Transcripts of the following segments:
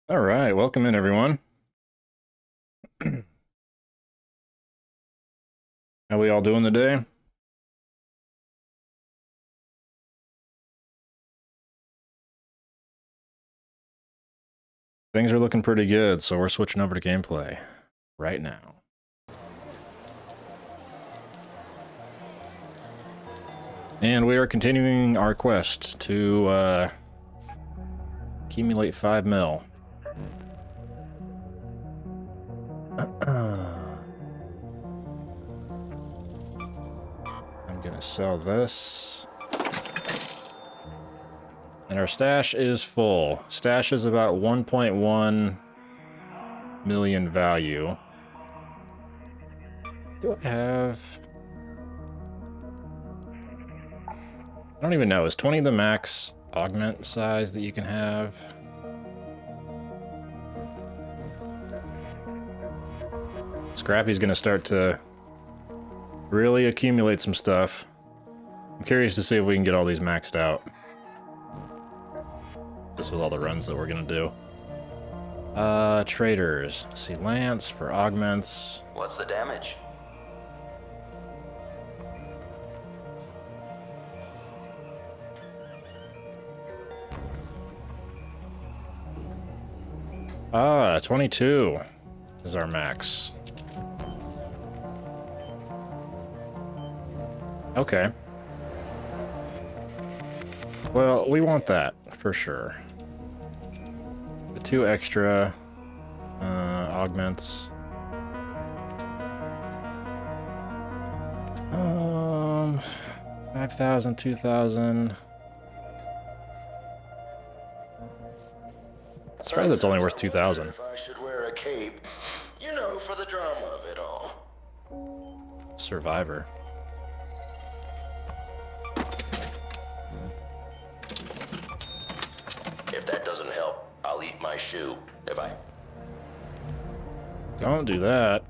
All right, welcome in everyone. How we all doing today? Things are looking pretty good, so we're switching over to gameplay right now. And we are continuing our quest to accumulate 5 mil. I'm gonna sell this. And our stash is full. Stash is about 1.1 million value. Do I have... I don't even know. Is 20 the max augment size that you can have? Scrappy's gonna start to really accumulate some stuff. I'm curious to see if we can get all these maxed out. Just with all the runs that we're gonna do. Traders. Let's see, Lance for augments. What's the damage? Ah, 22 is our max. Okay. Well, we want that, for sure. The 2 extra augments. 5,000, 2,000. Surprised it's only worth 2,000. If I should wear a cape, you know, for the drama of it all. Survivor. If that doesn't help, I'll eat my shoe. If I... Don't do that.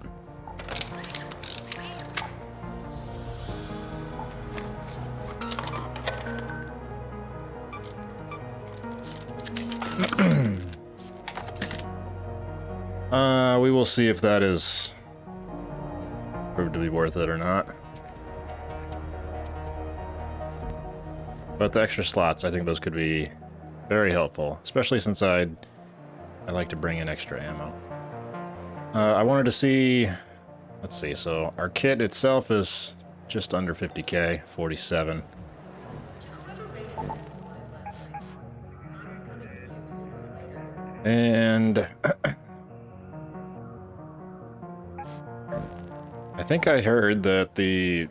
We will see if that is proved to be worth it or not. But the extra slots, I think those could be very helpful, especially since I like to bring in extra ammo. I wanted to see, let's see, so our kit itself is just under 50k, 47. And I think I heard that the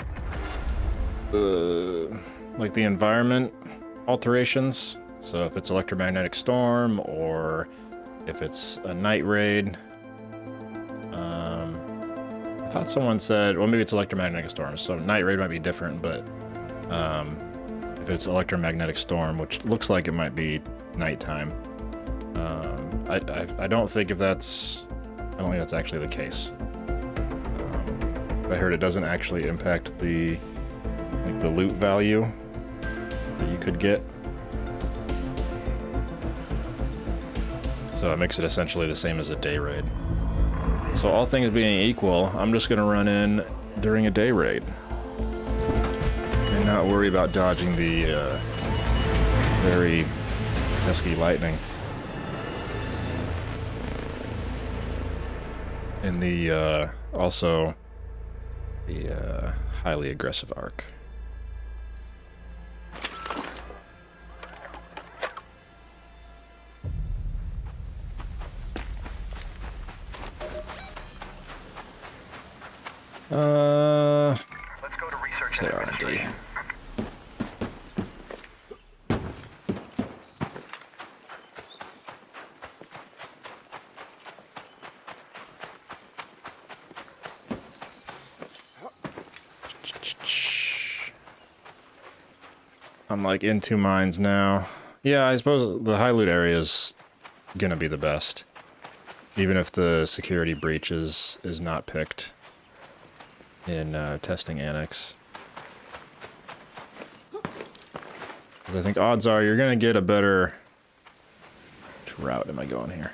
environment alterations, so if it's electromagnetic storm or if it's a night raid, I thought someone said, well, maybe it's electromagnetic storm, so night raid might be different, but if it's electromagnetic storm, which looks like it might be nighttime, I don't think that's actually the case. I heard it doesn't actually impact the loot value that you could get. So it makes it essentially the same as a day raid. So all things being equal, I'm just gonna run in during a day raid and not worry about dodging the very pesky lightning and the also the highly aggressive arc. Let's go to research say R&D. I'm like in 2 mines now. Yeah, I suppose the high loot area is gonna be the best, even if the security breach is not picked in testing annex. Because I think odds are you're gonna get a better... Which route am I going here?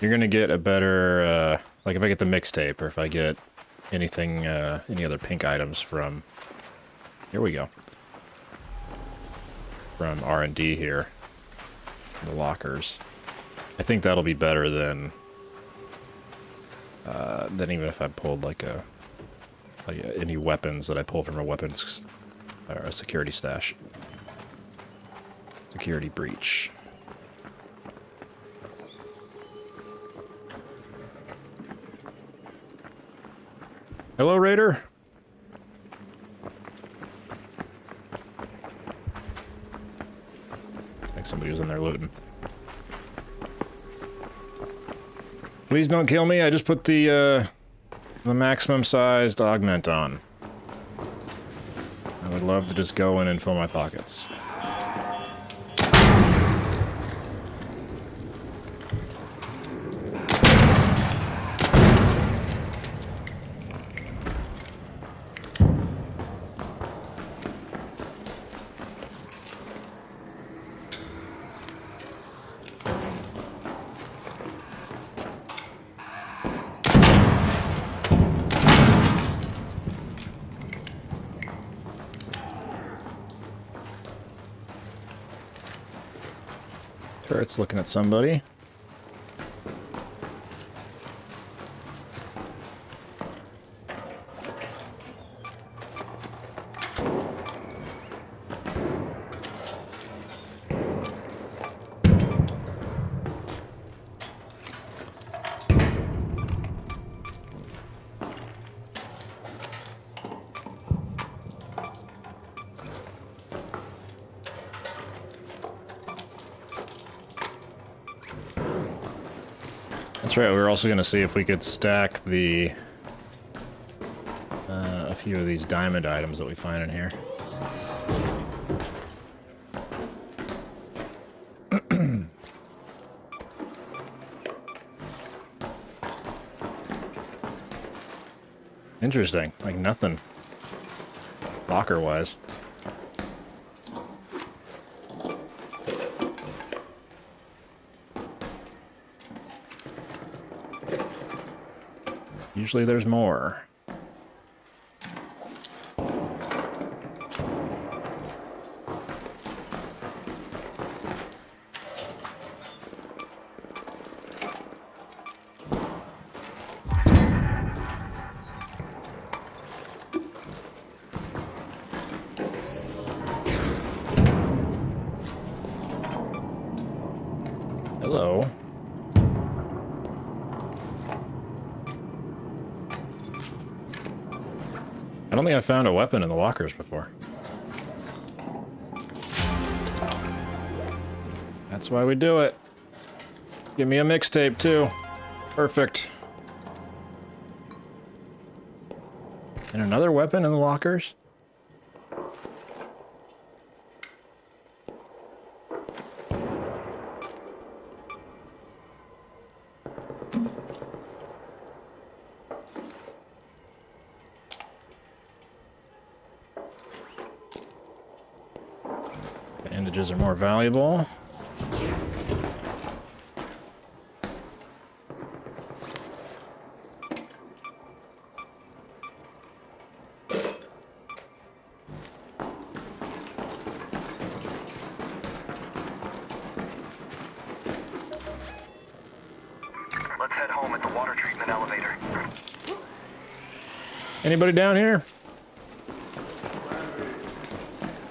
You're gonna get a better, like if I get the mixtape, or if I get anything, any other pink items from, here we go, from R&D here, the lockers. I think that'll be better than even if I pulled like any weapons that I pull from a weapons, or a security stash. Security breach. Hello, Raider. I think somebody was in there looting. Please don't kill me. I just put the maximum sized augment on. I would love to just go in and fill my pockets. Turret's looking at somebody. That's right, we were also going to see if we could stack the a few of these diamond items that we find in here. Interesting, like nothing locker-wise. Usually there's more. Hello. I don't think I found a weapon in the lockers before. That's why we do it. Give me a mixtape too. Perfect. And another weapon in the lockers? Bandages are more valuable. Let's head home at the water treatment elevator. Anybody down here?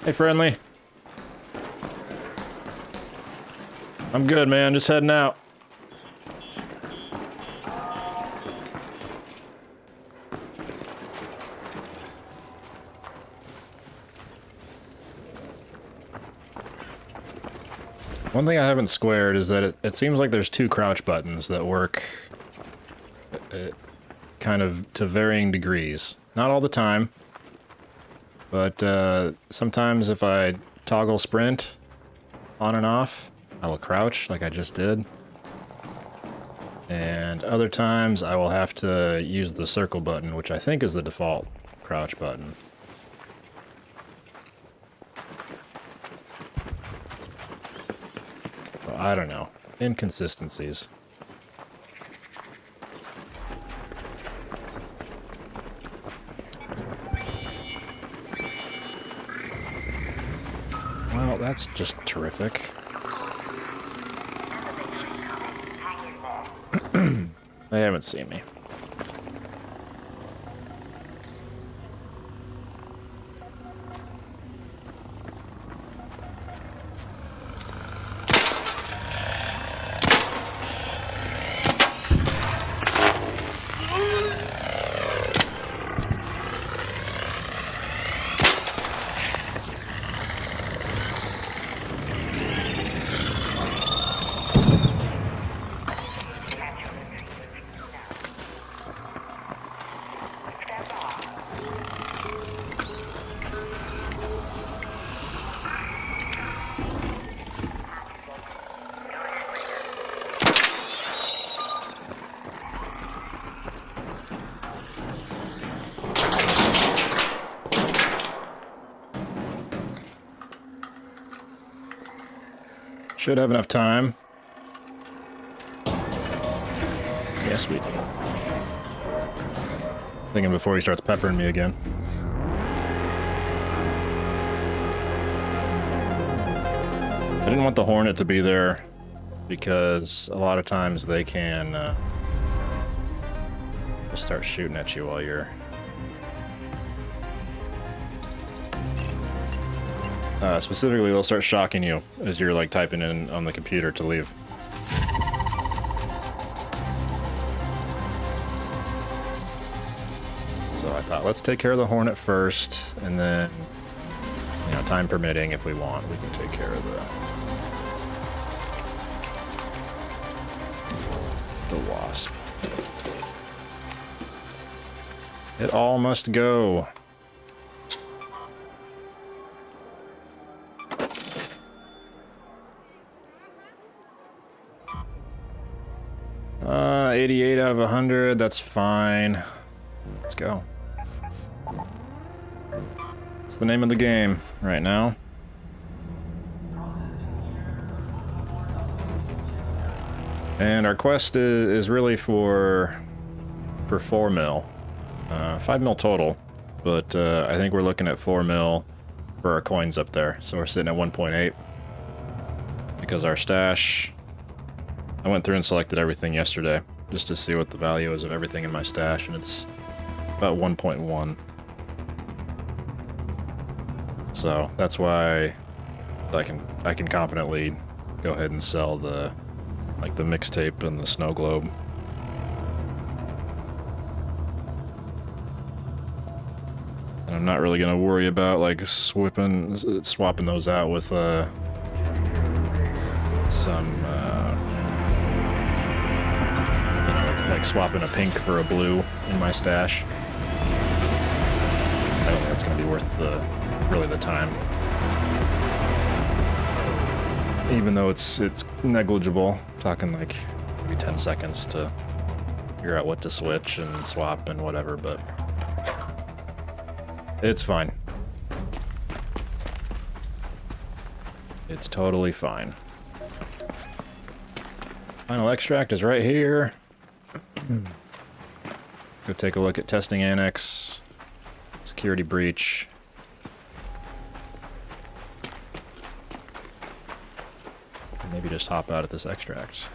Hey, friendly. I'm good, man. Just heading out. One thing I haven't squared is that it seems like there's two crouch buttons that work kind of to varying degrees. Not all the time, but sometimes if I toggle sprint on and off, I will crouch like I just did. And other times I will have to use the circle button, which I think is the default crouch button. I don't know. Inconsistencies. Well, that's just terrific. They haven't seen me. Should have enough time. Yes, we do. Thinking before he starts peppering me again. I didn't want the Hornet to be there because a lot of times they can just start shooting at you while you're... specifically, they'll start shocking you as you're like typing in on the computer to leave. So I thought, let's take care of the Hornet first, and then, you know, time permitting, if we want, we can take care of the Wasp. It all must go. 88 out of 100, that's fine. Let's go. It's the name of the game right now. And our quest is really for 4 mil. 5 mil total, but I think we're looking at 4 mil for our coins up there. So we're sitting at 1.8 because our stash... I went through and selected everything yesterday just to see what the value is of everything in my stash, and it's about 1.1. So that's why I can confidently go ahead and sell the mixtape and the snow globe. And I'm not really gonna worry about like swapping those out with some like swapping a pink for a blue in my stash. I don't think that's gonna be worth really the time. Even though it's negligible, talking like maybe 10 seconds to figure out what to switch and swap and whatever, but it's fine. It's totally fine. Final extract is right here. Go take a look at testing annex, security breach. And maybe just hop out at this extract.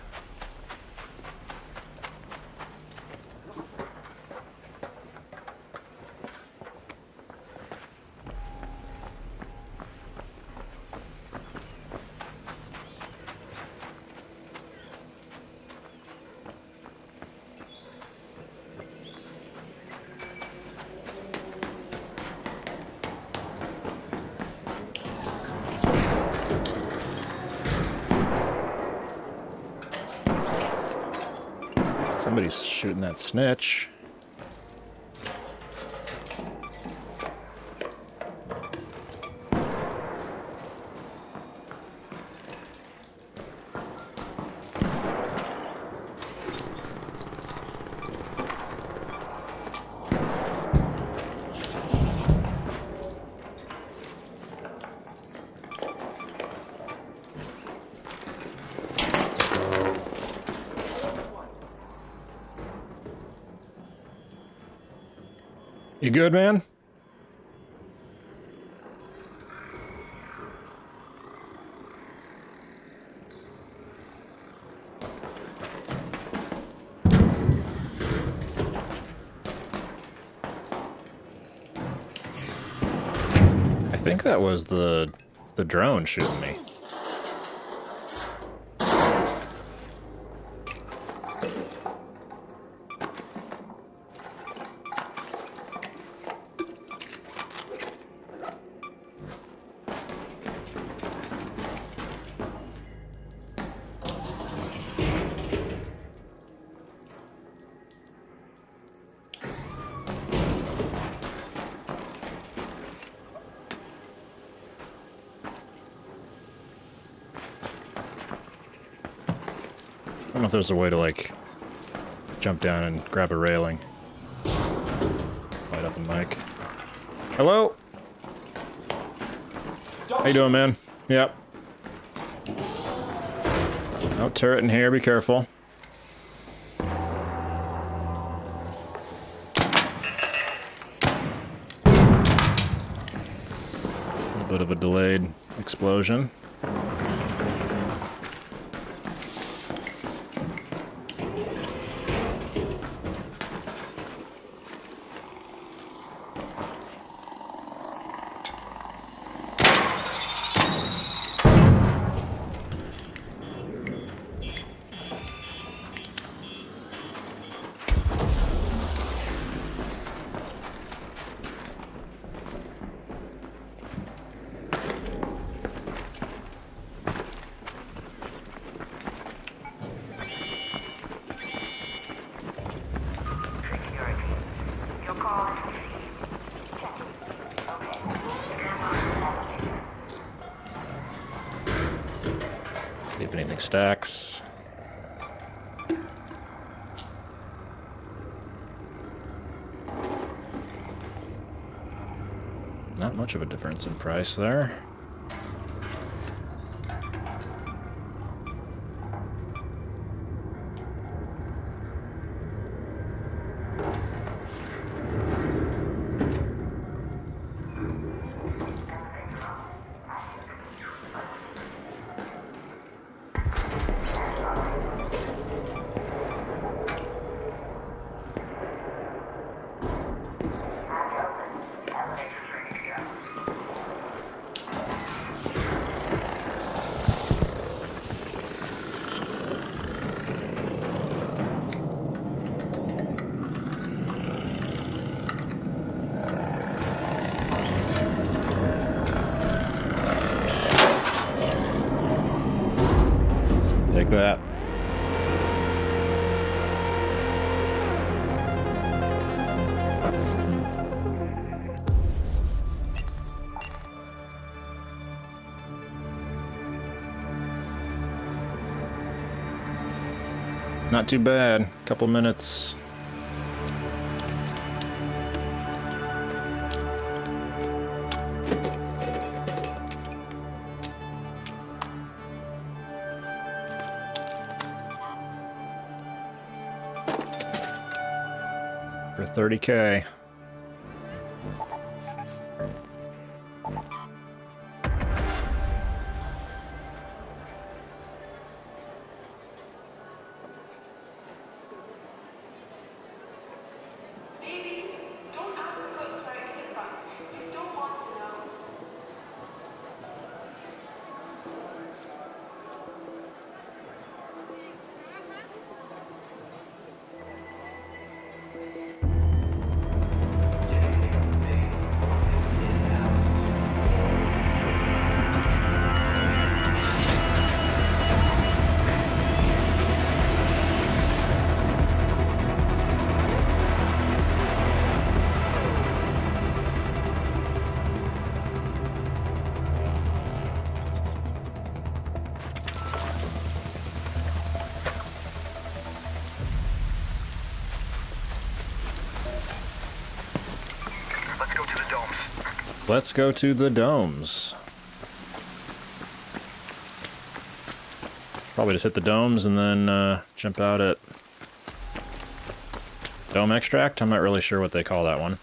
Somebody's shooting that snitch. You good, man? think that was the drone shooting me. I don't know if there's a way to, like, jump down and grab a railing. Light up the mic. Hello? How you doing, man? Yep. No turret in here, be careful. A little bit of a delayed explosion. See if anything stacks. Not much of a difference in price there. Take that. Not too bad. Couple minutes. For 30K. Let's go to the domes. Probably just hit the domes and then jump out at dome extract. I'm not really sure what they call that one.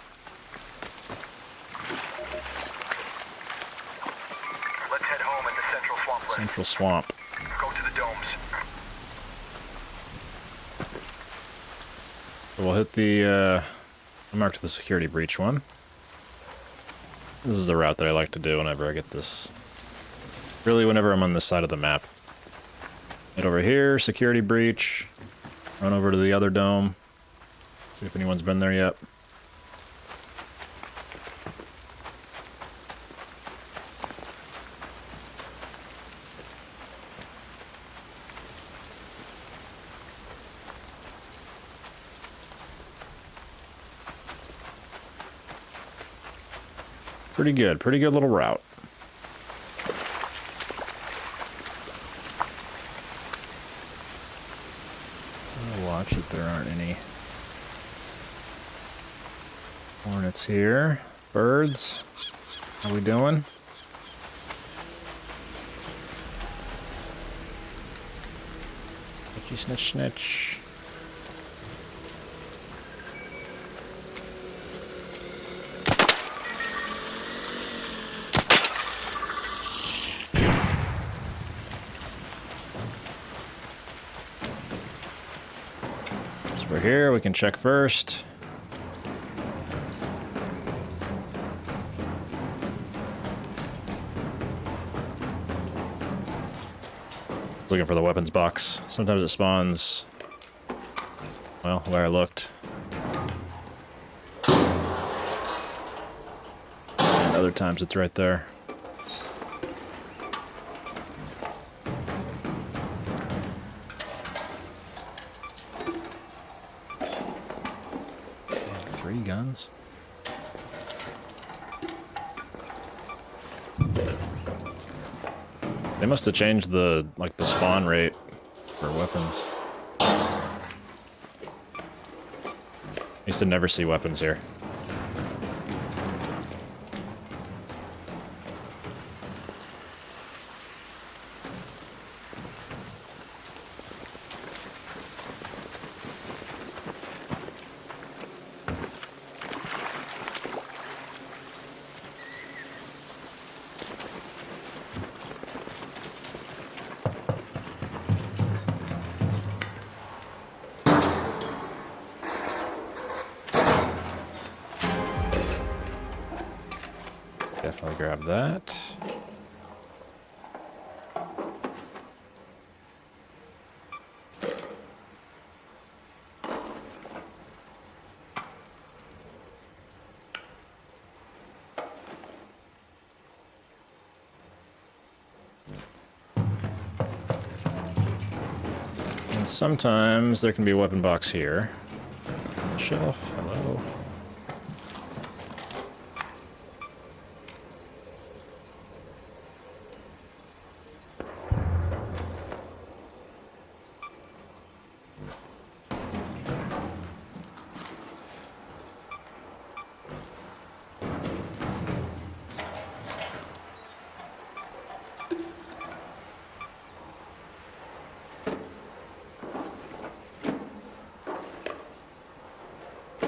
Let's head home into Central Swamp. Central Swamp. Go to the domes. So we'll hit the, I marked the security breach one. This is the route that I like to do whenever I get this. Really, whenever I'm on this side of the map. Head over here, security breach. Run over to the other dome. See if anyone's been there yet. Pretty good little route. I'll watch that there aren't any hornets here. Birds, how we doing? Snitchy, snitch, snitch. We're here, we can check first. Looking for the weapons box. Sometimes it spawns, well, where I looked. And other times it's right there. Guns. They must have changed the spawn rate for weapons. Used to never see weapons here. Definitely grab that. And sometimes there can be a weapon box here. Shelf, hello.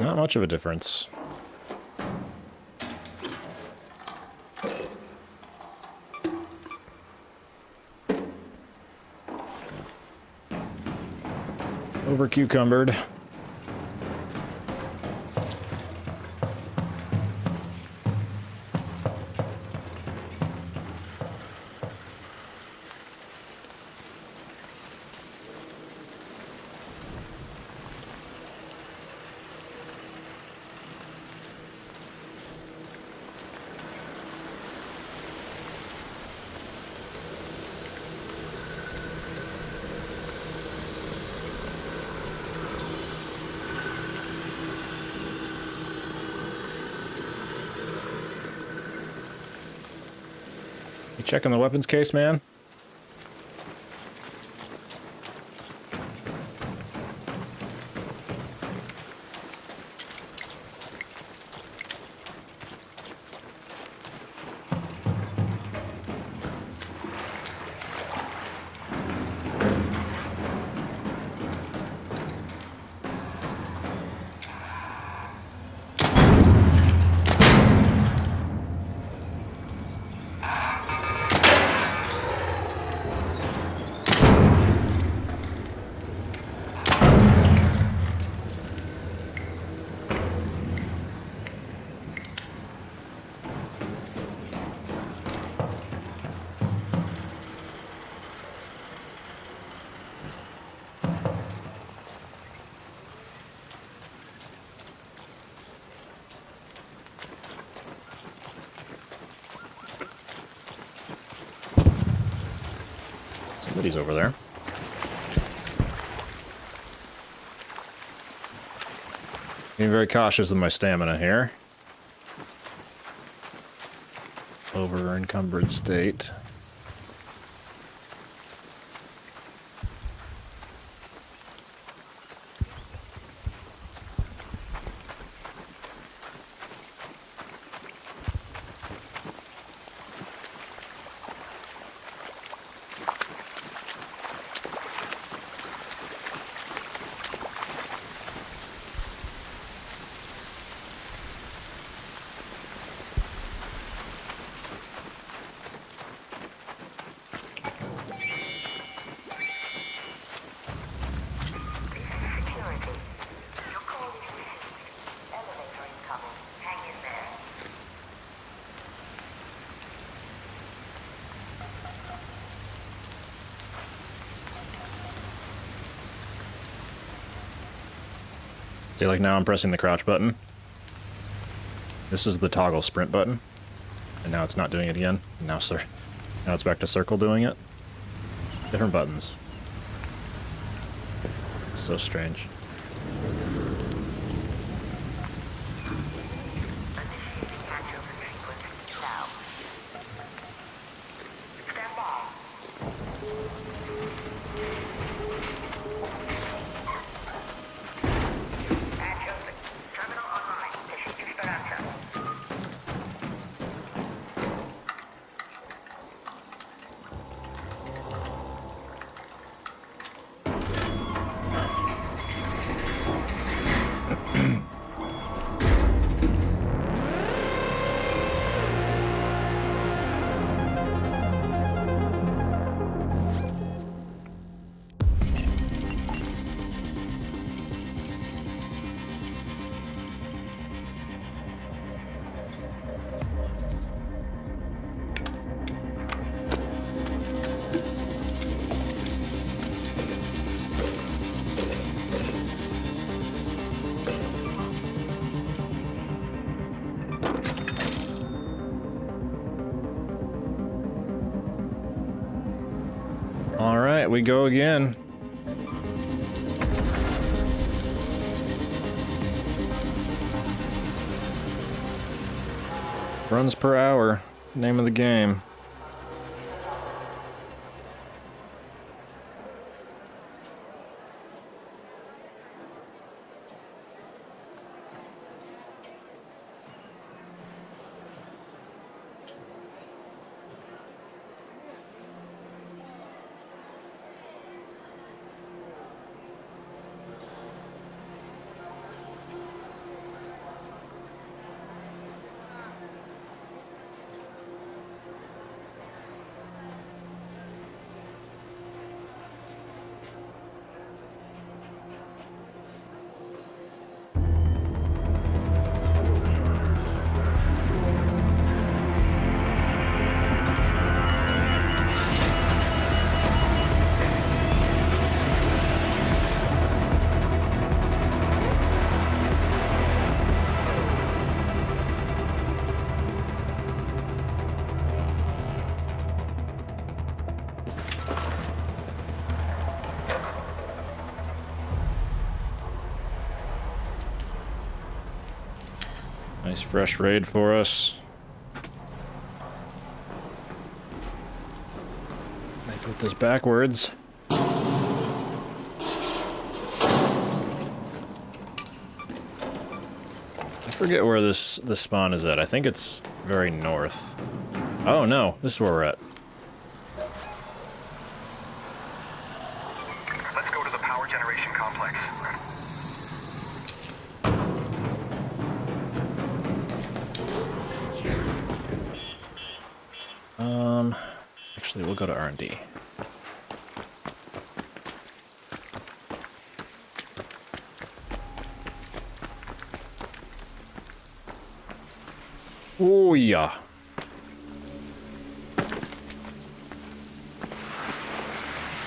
Not much of a difference. Over cucumbered. You checking the weapons case, man? but he's over there. Being very cautious with my stamina here. Over encumbered state. See, like now I'm pressing the crouch button. This is the toggle sprint button. And now it's not doing it again. Now it's back to circle doing it. Different buttons. It's so strange. All right, we go again. Runs per hour, name of the game. Nice fresh raid for us. I put this backwards. I forget where this spawn is at. I think it's very north. Oh no, this is where we're at. Let's go to the power generation complex. Actually, we'll go to R&D. Oh yeah.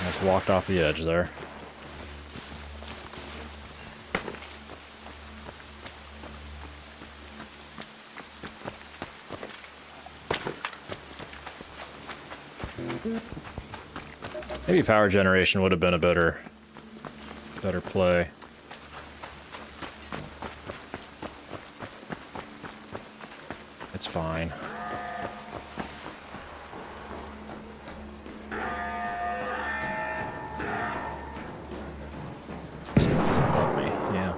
Just walked off the edge there. Maybe power generation would have been a better play. It's fine. It's above me, yeah.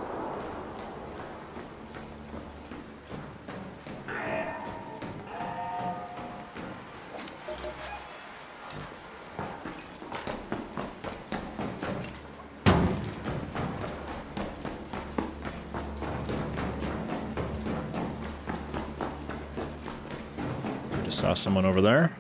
Just saw someone over there.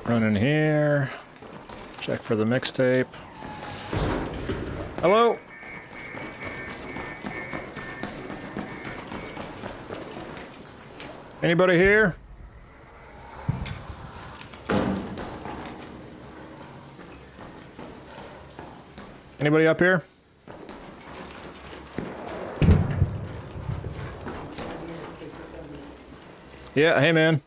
Run in here. Check for the mixtape. Hello? Anybody here? Anybody up here? Yeah, hey man.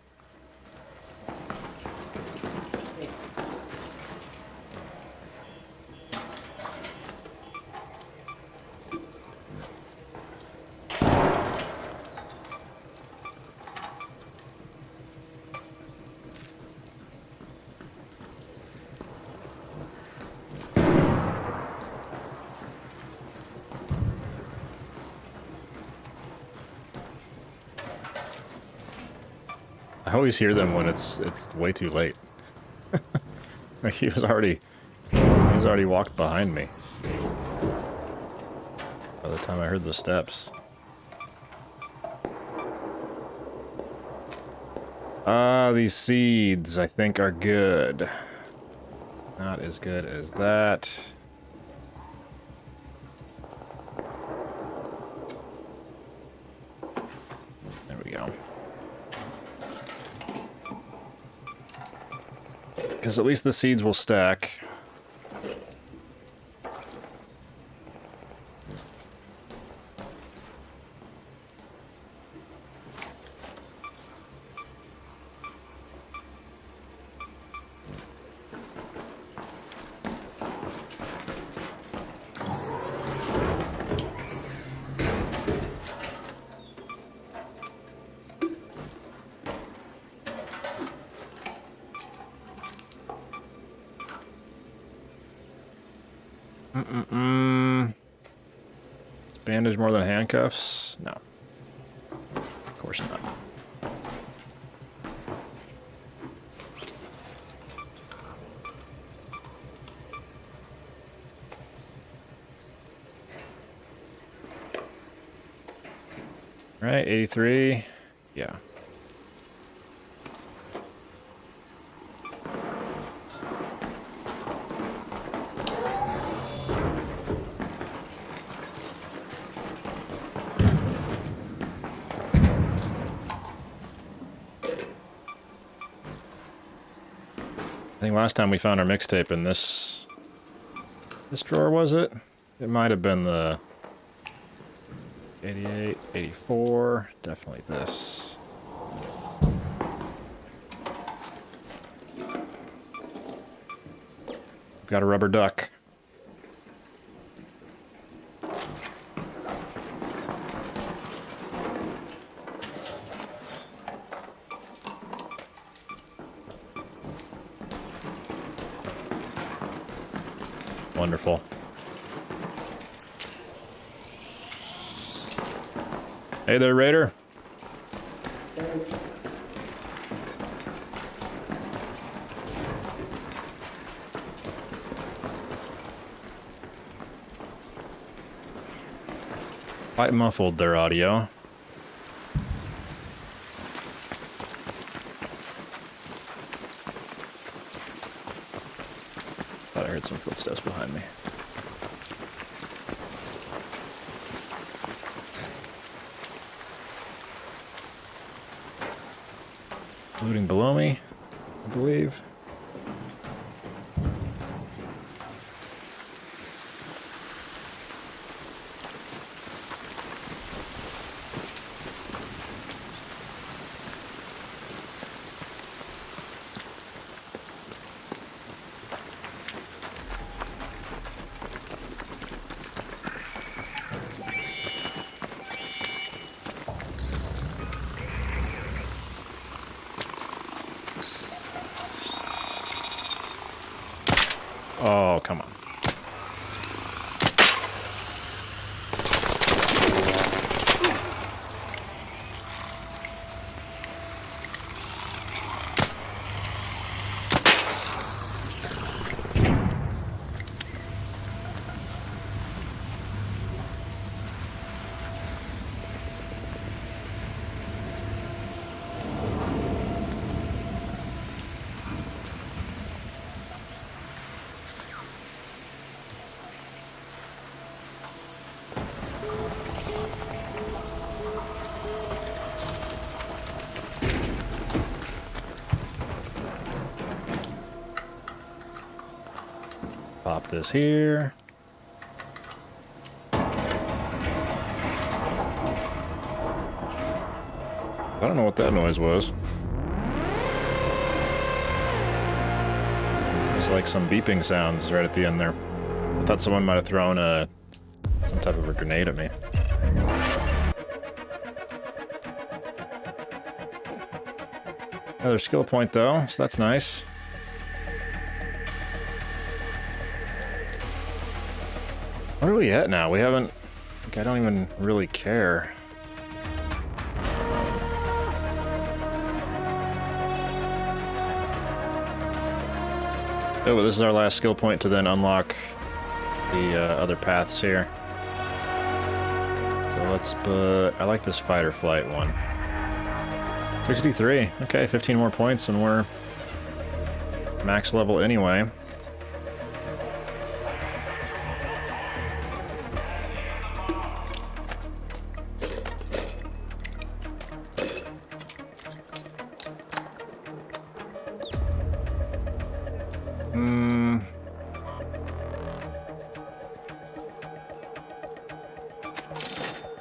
I always hear them when it's way too late. Like he was already walked behind me by the time I heard the steps. These seeds I think are good. Not as good as that. There we go. Because at least the seeds will stack. Bandage more than handcuffs? No. Of course not. Right, 83. Yeah. think last time we found our mixtape in this drawer, was it? It might have been the 88, 84, definitely this. Got a rubber duck. Wonderful. Hey there, Raider. Quite muffled their audio. Thought I heard some footsteps behind me. Looting below me, I believe. Oh, come on. Pop this here. I don't know what that noise was. There's like some beeping sounds right at the end there. I thought someone might have thrown some type of a grenade at me. Another skill point though, so that's nice. What are we at now? We haven't... Like, I don't even really care. Oh, well, this is our last skill point to then unlock the other paths here. So let's put... I like this fight or flight one. 63. Okay, 15 more points and we're max level anyway.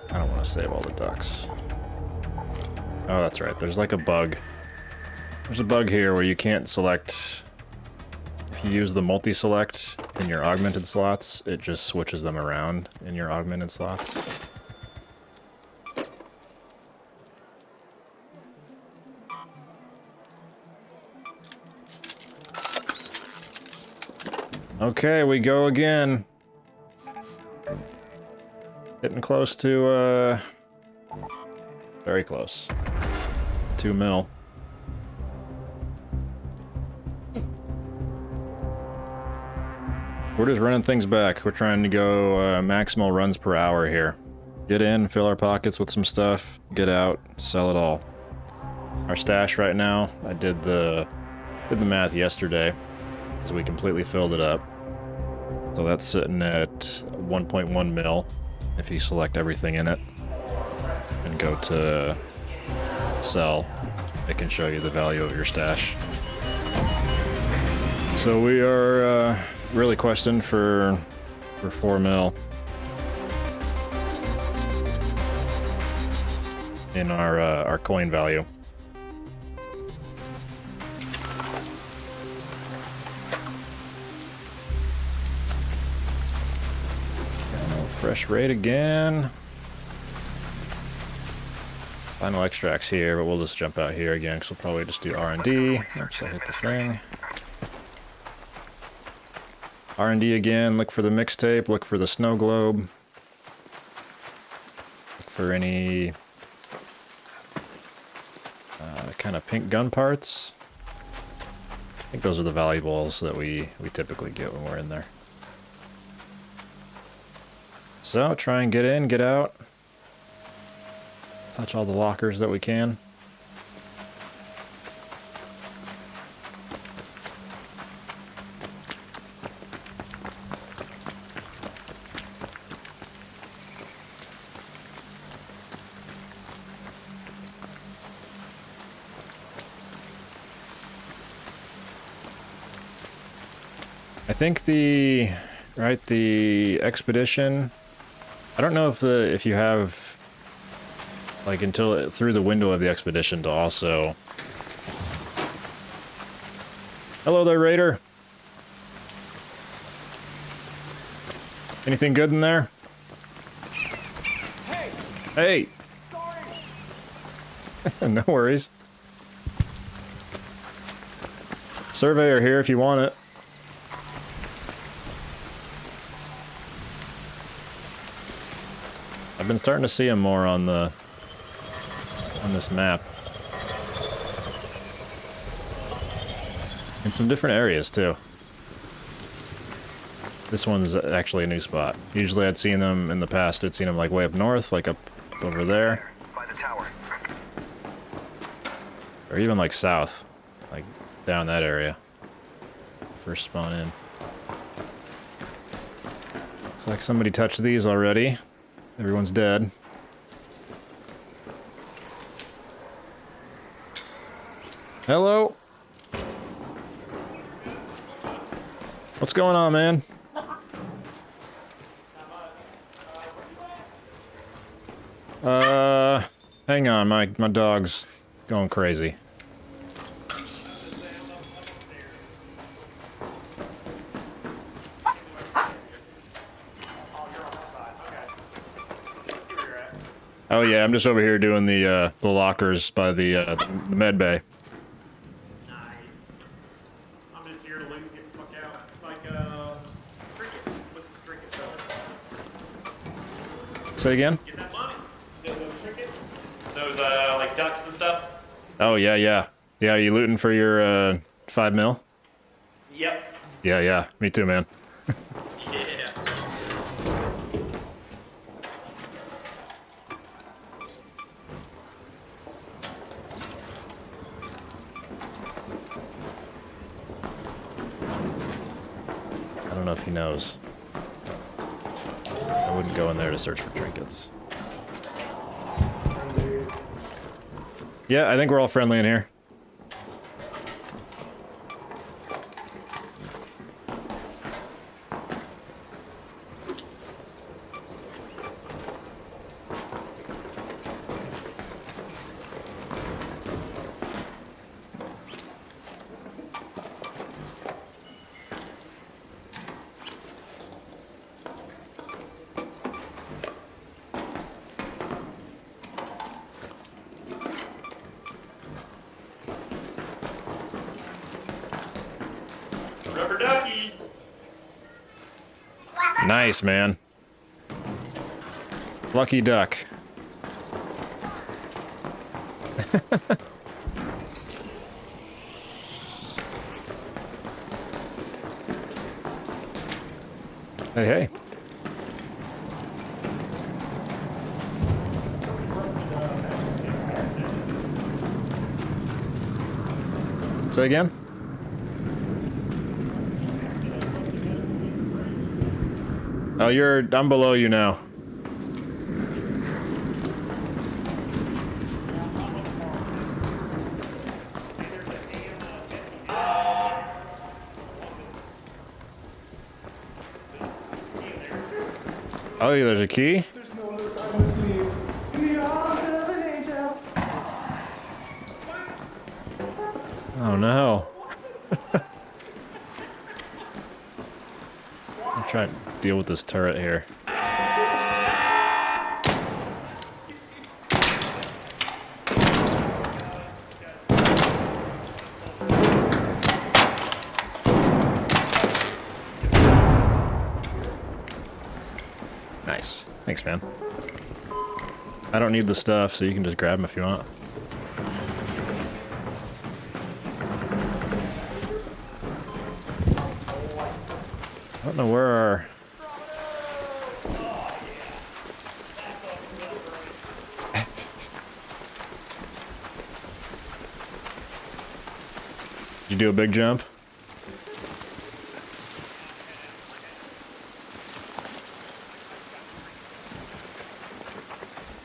I don't want to save all the ducks. Oh, that's right. There's like a bug. There's a bug here where you can't select... If you use the multi-select in your augmented slots, it just switches them around in your augmented slots. Okay, we go again. Getting close to, very close. 2 mil. We're just running things back. We're trying to go maximal runs per hour here. Get in, fill our pockets with some stuff, get out, sell it all. Our stash right now, I did the math yesterday, because we completely filled it up. So that's sitting at 1.1 mil if you select everything in it and go to sell. It can show you the value of your stash. So we are really questing for 4 mil in our coin value. Fresh rate again. Final extracts here, but we'll just jump out here again because we'll probably just do R&D. Oops, I hit the thing. R&D again, look for the mixtape, look for the snow globe. Look for any kind of pink gun parts. I think those are the valuables that we typically get when we're in there. So, try and get in, get out. Touch all the lockers that we can. I think the expedition, I don't know if you have like until through the window of the expedition to also. Hello there, Raider. Anything good in there? Hey! Hey! Sorry! No worries. Surveyor here if you want it. I've been starting to see him more on this map. In some different areas too. This one's actually a new spot. Usually I'd seen them in the past, I'd seen them like way up north, like up over there. By the tower. Or even like south, like down that area. First spawn in. Looks like somebody touched these already. Everyone's dead. Hello? What's going on, man? Hang on, my dog's going crazy. Oh yeah, I'm just over here doing the lockers by the med bay. Nice. I'm just here to loot and get the fuck out. Like, trinket. What's the trinket selling? Say again? Get that money. Those trinkets? Those, like ducks and stuff? Oh yeah, yeah. Yeah, are you looting for your 5 mil? Yep. Yeah, me too, man. Yeah. I don't know if he knows. I wouldn't go in there to search for trinkets. Yeah, I think we're all friendly in here. Rubber ducky. Nice, man. Lucky duck. Hey, hey. Say again? Oh, I'm below you now. Oh, yeah, there's a key? There's no other time to sleep. In the arms of an angel. Oh no. I'll try to deal with this turret here. Nice. Thanks, man. I don't need the stuff, so you can just grab them if you want. I don't know where our... Did you do a big jump?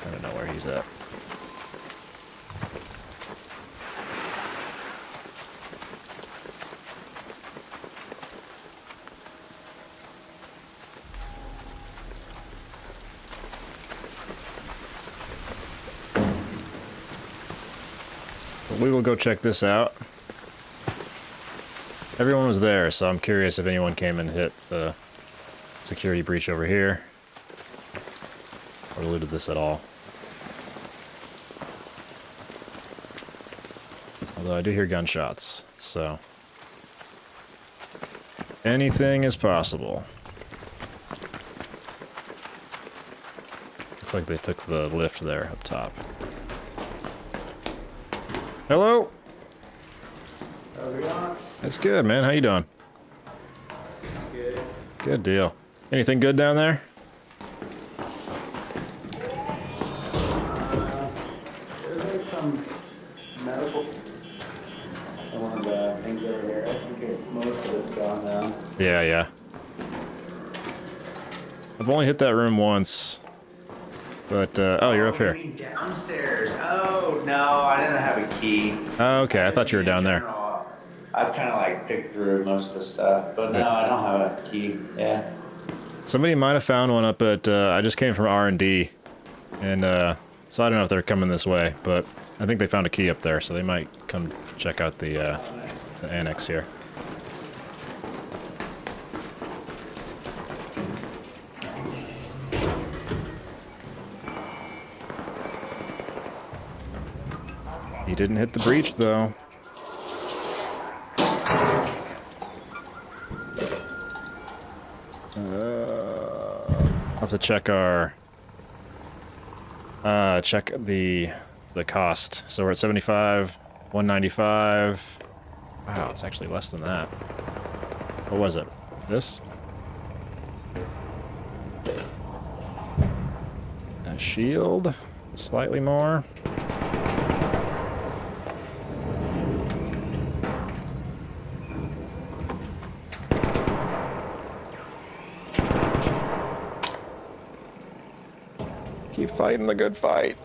I don't know where he's at. But we will go check this out. Everyone was there, so I'm curious if anyone came and hit the security breach over here. Or looted this at all. Although I do hear gunshots, so... anything is possible. Looks like they took the lift there up top. Hello? How's it going? That's good, man. How you doing? Good. Good deal. Anything good down there? There's like some medical. One of the things over here. I think most of it's gone now. Yeah. I've only hit that room once. But, oh, you're up here. You mean downstairs? Oh, no, I didn't have a key. Oh, okay. I thought you were down there. I've kind of like picked through most of the stuff, but no, I don't have a key. Yeah. Somebody might have found one up at, I just came from R&D. And, so I don't know if they're coming this way, but I think they found a key up there, so they might come check out the annex here. He didn't hit the breach, though. I'll have to check our... check the cost. So we're at 75, 195. Wow, it's actually less than that. What was it? This? A shield? Slightly more. Keep fighting the good fight.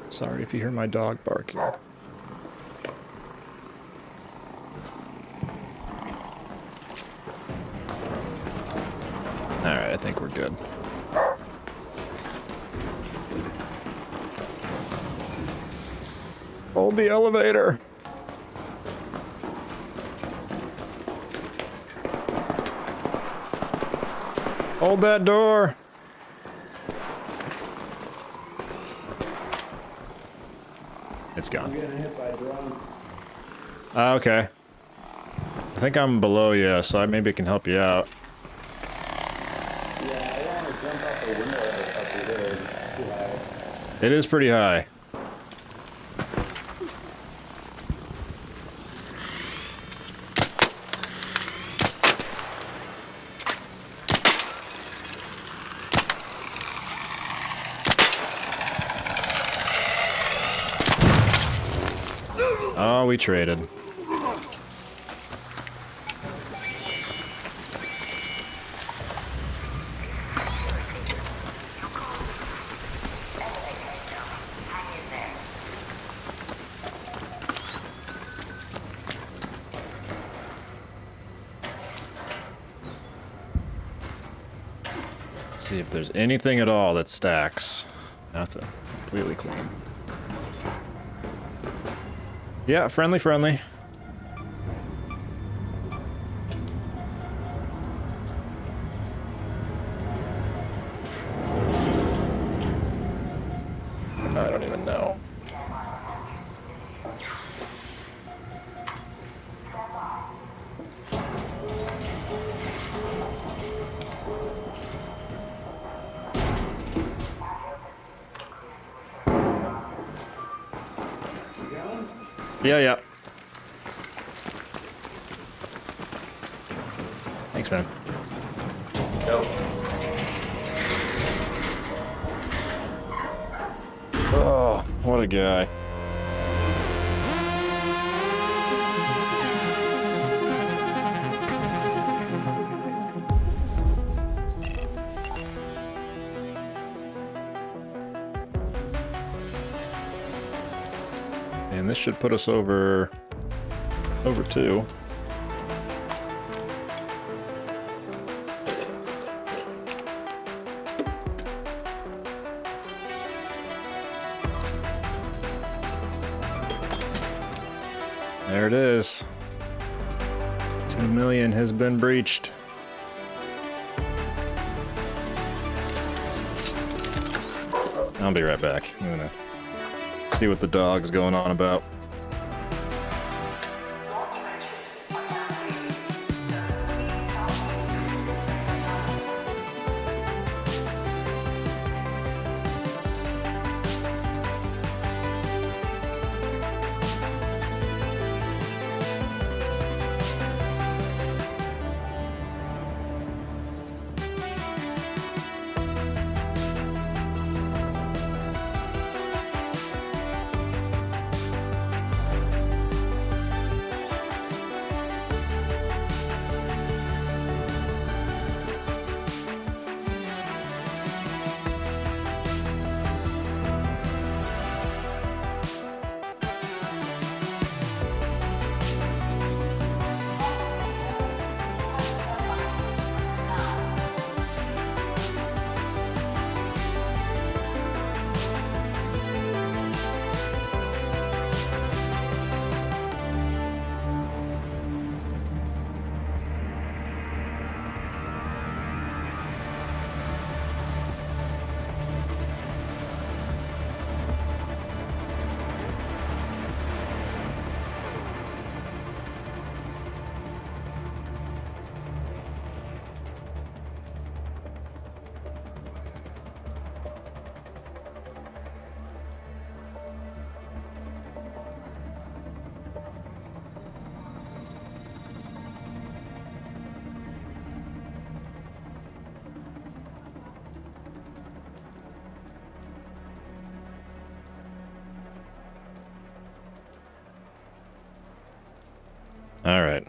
Sorry if you hear my dog barking. Alright, I think we're good. Hold the elevator. Hold that door. It's gone. I'm getting hit by a drone. Okay. I think I'm below you, so maybe I can help you out. Yeah, I don't want to jump out the window up here. It's too high. It is pretty high. Oh, we traded. Let's see if there's anything at all that stacks. Nothing. Completely clean. Yeah, friendly, friendly. I don't even know. Yeah, yeah. Thanks, man. Go. Oh, what a guy. And this should put us over 2. There it is. 2 million has been breached. I'll be right back. I'm gonna see what the dog's going on about. All right.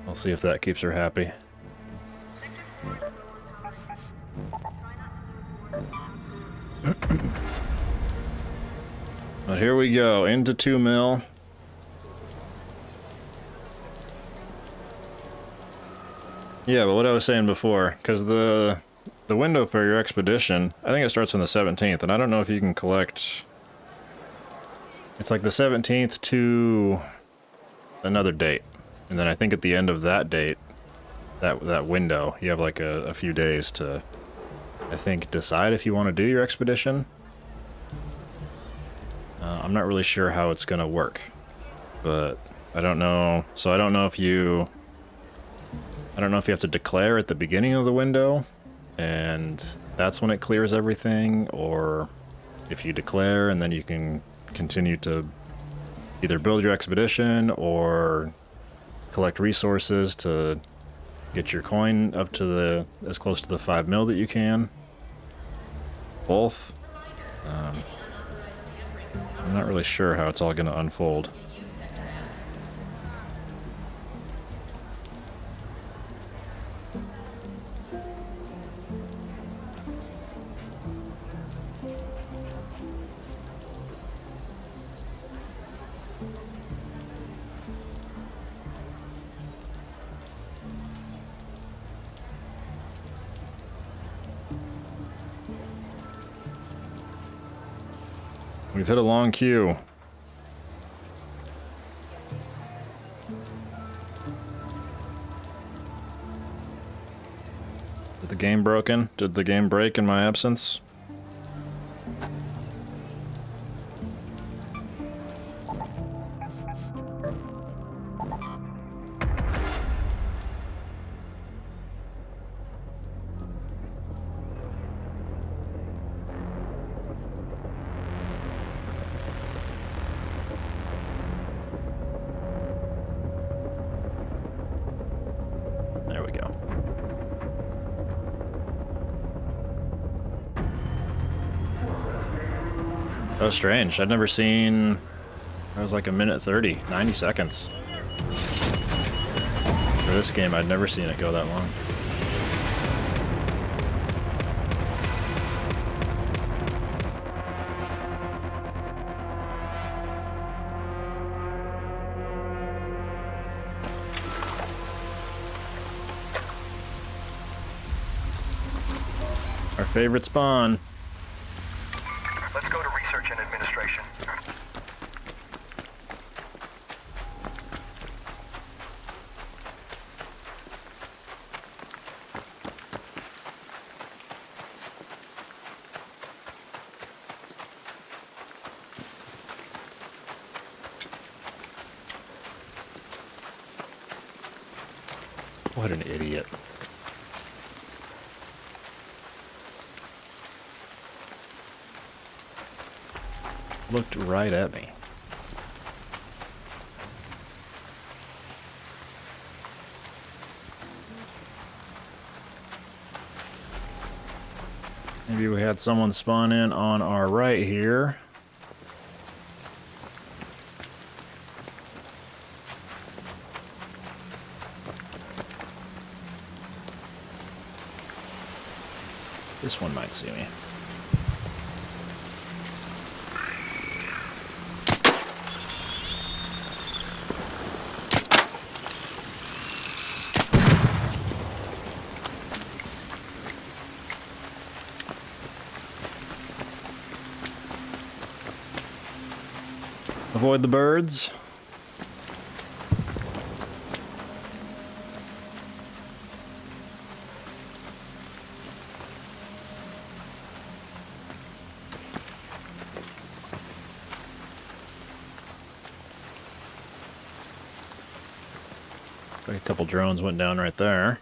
We'll see if that keeps her happy. But here we go, into 2 mil. Yeah, but what I was saying before, because the window for your expedition, I think it starts on the 17th, and I don't know if you can collect... It's like the 17th to another date. And then I think at the end of that date, that window, you have like a few days to, I think, decide if you want to do your expedition. I'm not really sure how it's going to work, but I don't know. So I don't know if you have to declare at the beginning of the window, and that's when it clears everything, or if you declare and then you can continue to either build your expedition or collect resources to get your coin up to as close to the 5 mil that you can. Both. I'm not really sure how it's all going to unfold. We've hit a long queue. Did the game broken? Did the game break in my absence? There we go. That was strange. I'd never seen... That was like a minute 30, 90 seconds. For this game, I'd never seen it go that long. Our favorite spawn. Let's go to research and administration. What an idiot. Looked right at me. Maybe we had someone spawn in on our right here. This one might see me. Avoid the birds. A couple drones went down right there.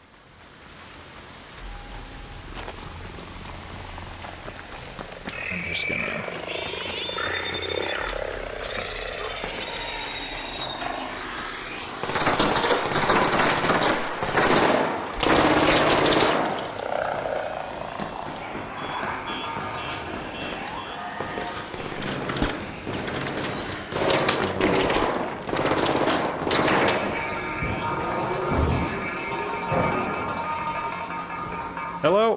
I'm just gonna... Hello?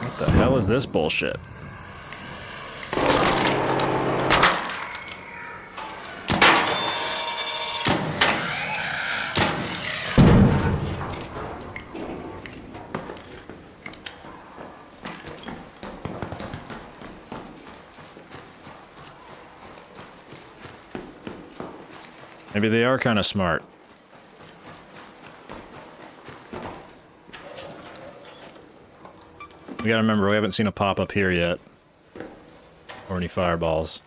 What the hell is this bullshit? Maybe they are kind of smart. We gotta remember, we haven't seen a pop up here yet. Or any fireballs.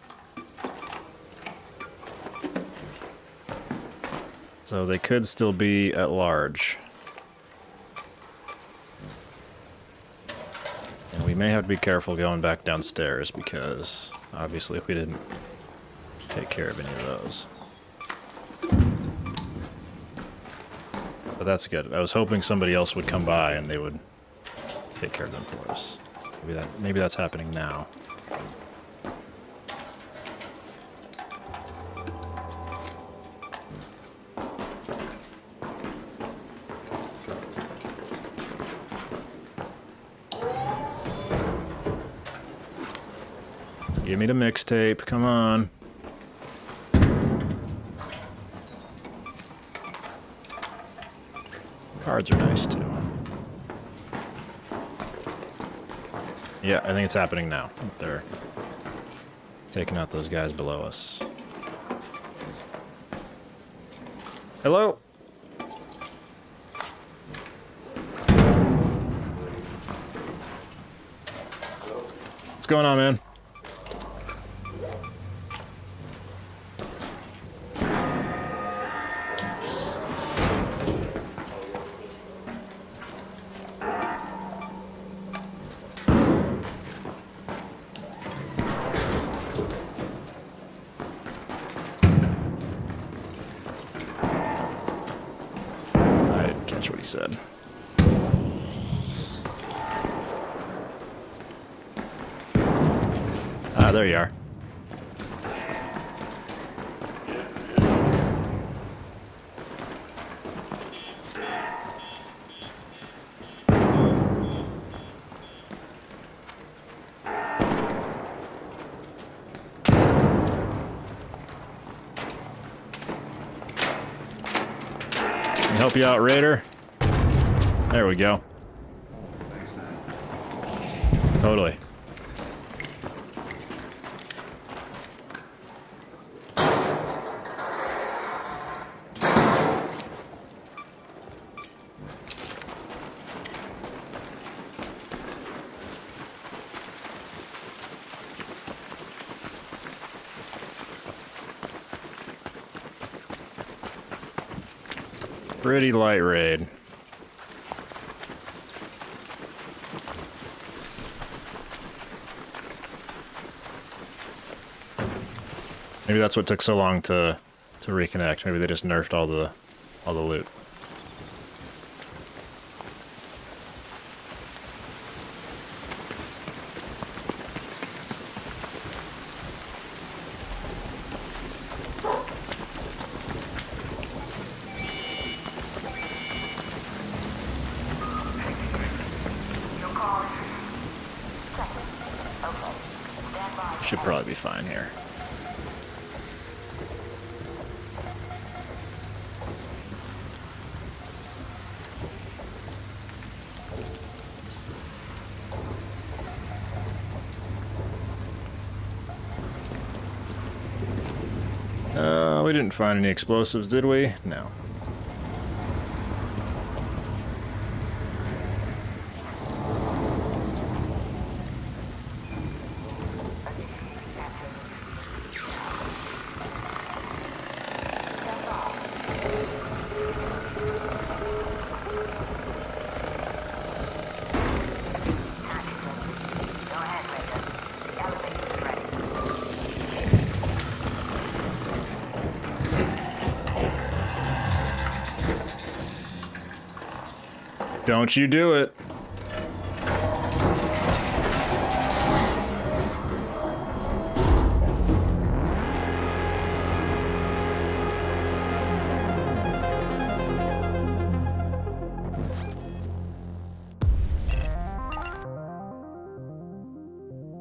So they could still be at large. And we may have to be careful going back downstairs because obviously we didn't take care of any of those. But that's good. I was hoping somebody else would come by and they would take care of them for us. Maybe that's happening now. Give me the mixtape, come on. Guards are nice too. Yeah, I think it's happening now. They're taking out those guys below us. Hello? What's going on, man? I didn't catch what he said. Ah, there you are. Can I help you out, Raider? There we go. Totally. Pretty light raid. Maybe that's what took so long to reconnect. Maybe they just nerfed all the loot. Should probably be fine here. We didn't find any explosives, did we? No. Don't you do it.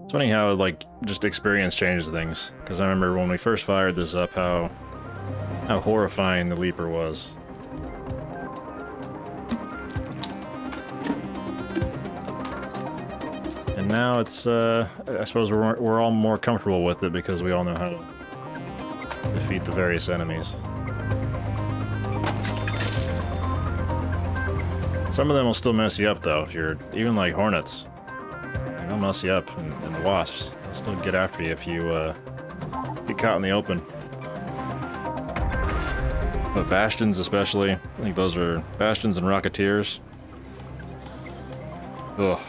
It's funny how, like, just experience changes things. Because I remember when we first fired this up, how horrifying the Leaper was. And now it's, I suppose we're all more comfortable with it because we all know how to defeat the various enemies. Some of them will still mess you up, though. If you're, even like Hornets, they'll mess you up, and the Wasps, they'll still get after you if you get caught in the open. But Bastions especially, I think those are Bastions and Rocketeers. Ugh.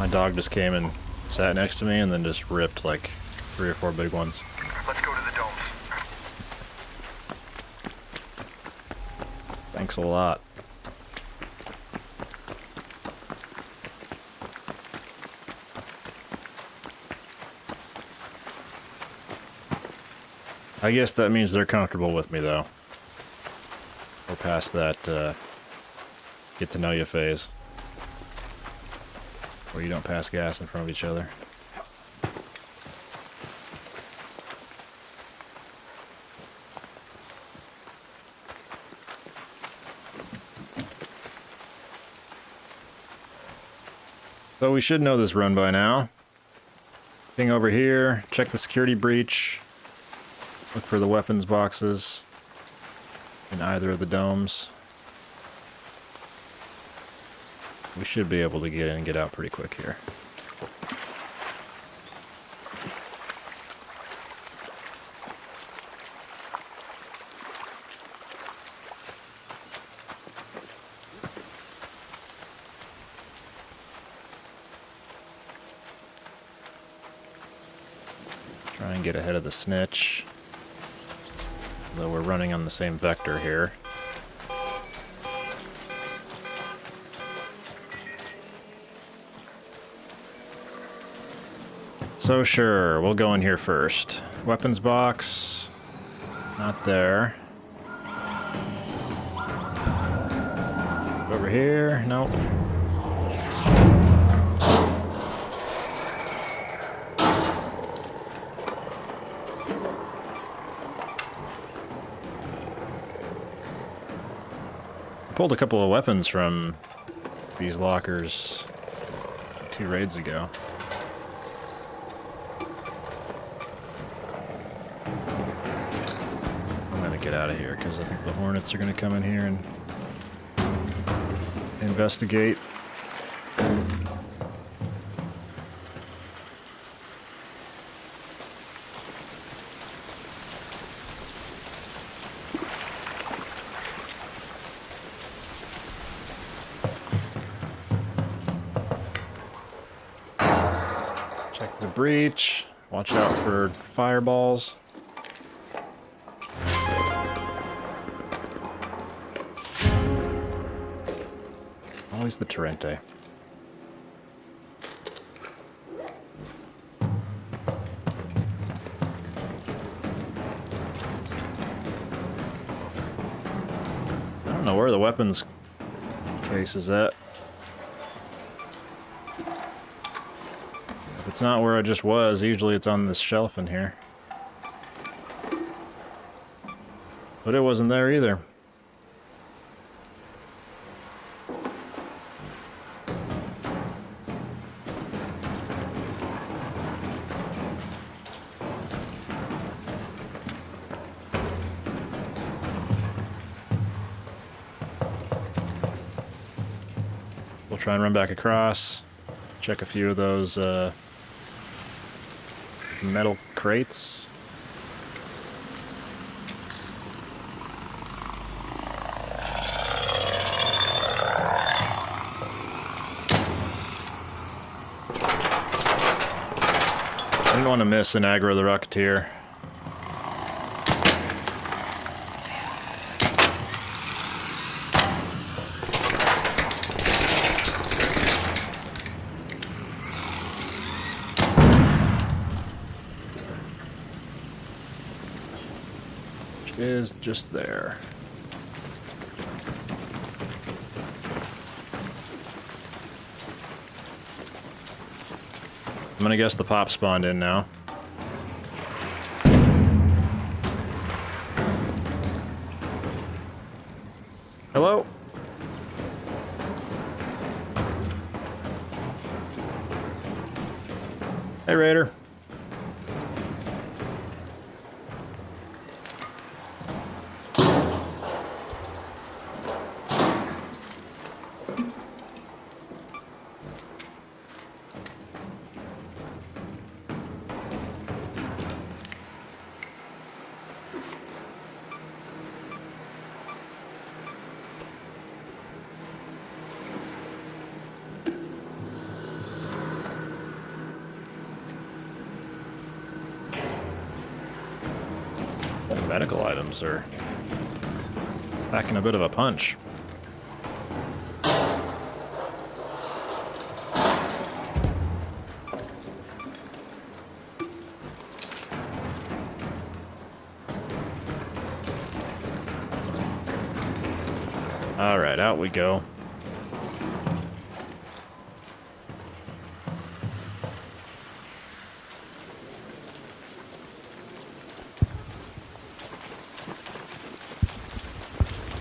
My dog just came and sat next to me and then just ripped like 3 or 4 big ones. Let's go to the domes. Thanks a lot. I guess that means they're comfortable with me, though. We're past that get to know you phase. Where you don't pass gas in front of each other. So we should know this run by now. Ping over here, check the security breach. Look for the weapons boxes in either of the domes. We should be able to get in and get out pretty quick here. Try and get ahead of the snitch. Though we're running on the same vector here. So sure, we'll go in here first. Weapons box. Not there. Over here. Nope. Pulled a couple of weapons from these lockers 2 raids ago. I'm gonna get out of here because I think the Hornets are gonna come in here and investigate. Check the breach. Watch out for fireballs. Always the Torrente. I don't know where the weapons case is at. If it's not where I just was, usually it's on this shelf in here. But it wasn't there either. We'll try and run back across, check a few of those metal crates. I didn't want to miss an aggro the Rocketeer. Is just there. I'm gonna guess the pop spawned in now. Hello? Hey, Raider. medical items are packing a bit of a punch. All right, out we go.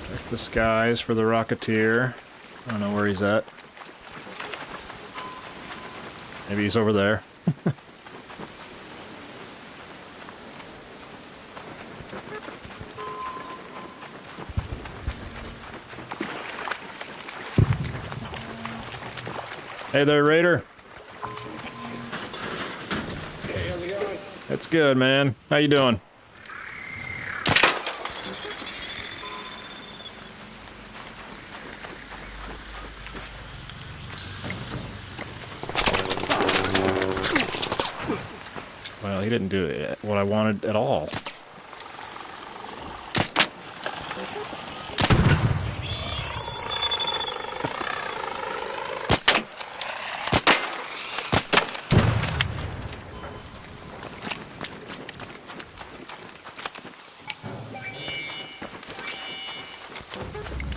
Check the skies for the Rocketeer. I don't know where he's at. Maybe he's over there. Hey there, Raider. Hey, how's it going? It's good, man. How you doing? Well, he didn't do what I wanted at all.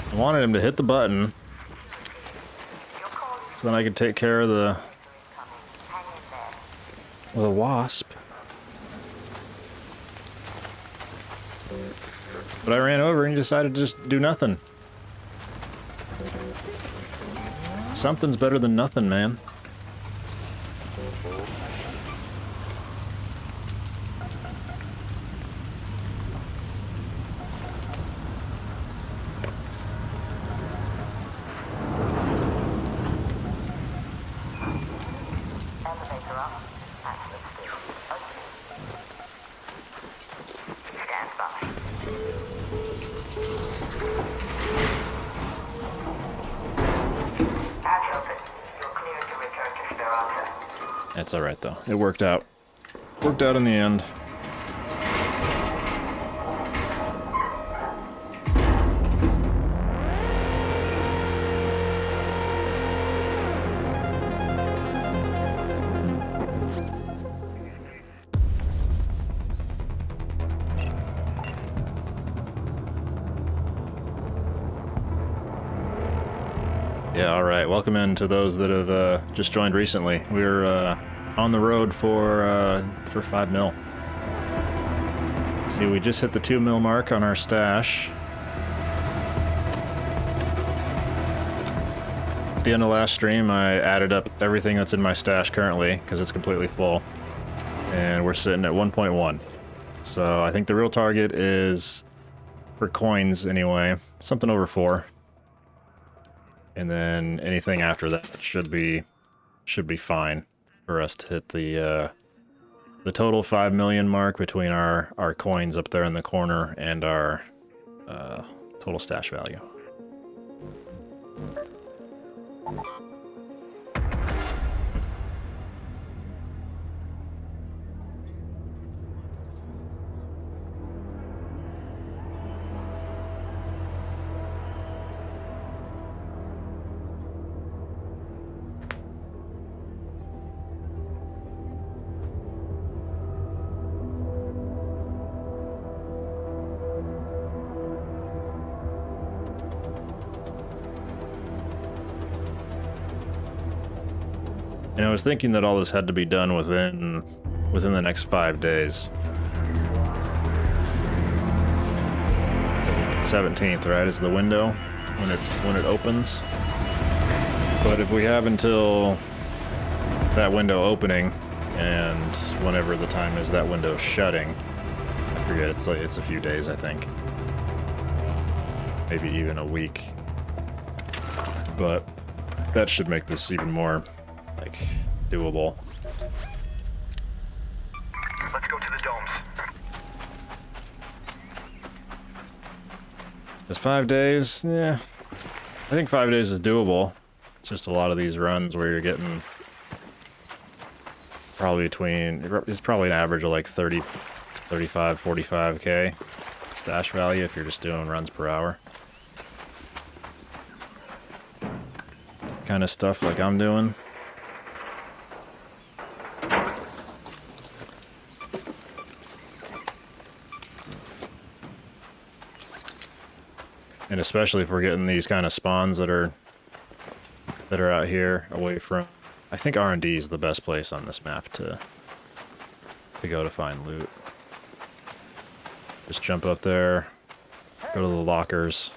I wanted him to hit the button so then I could take care of the wasp. But I ran over and he decided to just do nothing. Something's better than nothing, man. That's alright though. It worked out. Worked out in the end. Yeah, alright. Welcome in to those that have just joined recently. We're on the road for 5 mil. See, we just hit the 2 mil mark on our stash. At the end of last stream, I added up everything that's in my stash currently, because it's completely full. And we're sitting at 1.1. So I think the real target is, for coins anyway, something over 4. And then anything after that should be fine for us to hit the total 5 million mark between our coins up there in the corner and our total stash value. And I was thinking that all this had to be done within the next 5 days. It's the 17th, right? Is the window when it opens. But if we have until that window opening and whenever the time is that window shutting, I forget, it's a few days, I think. Maybe even a week. But that should make this even more doable. Let's go to the domes. Is 5 days? Yeah. I think 5 days is doable. It's just a lot of these runs where you're getting it's probably an average of like 30 35, 45k stash value if you're just doing runs per hour. Kind of stuff like I'm doing. And especially if we're getting these kind of spawns that are out here away from... I think R&D is the best place on this map to go to find loot. Just jump up there, go to the lockers,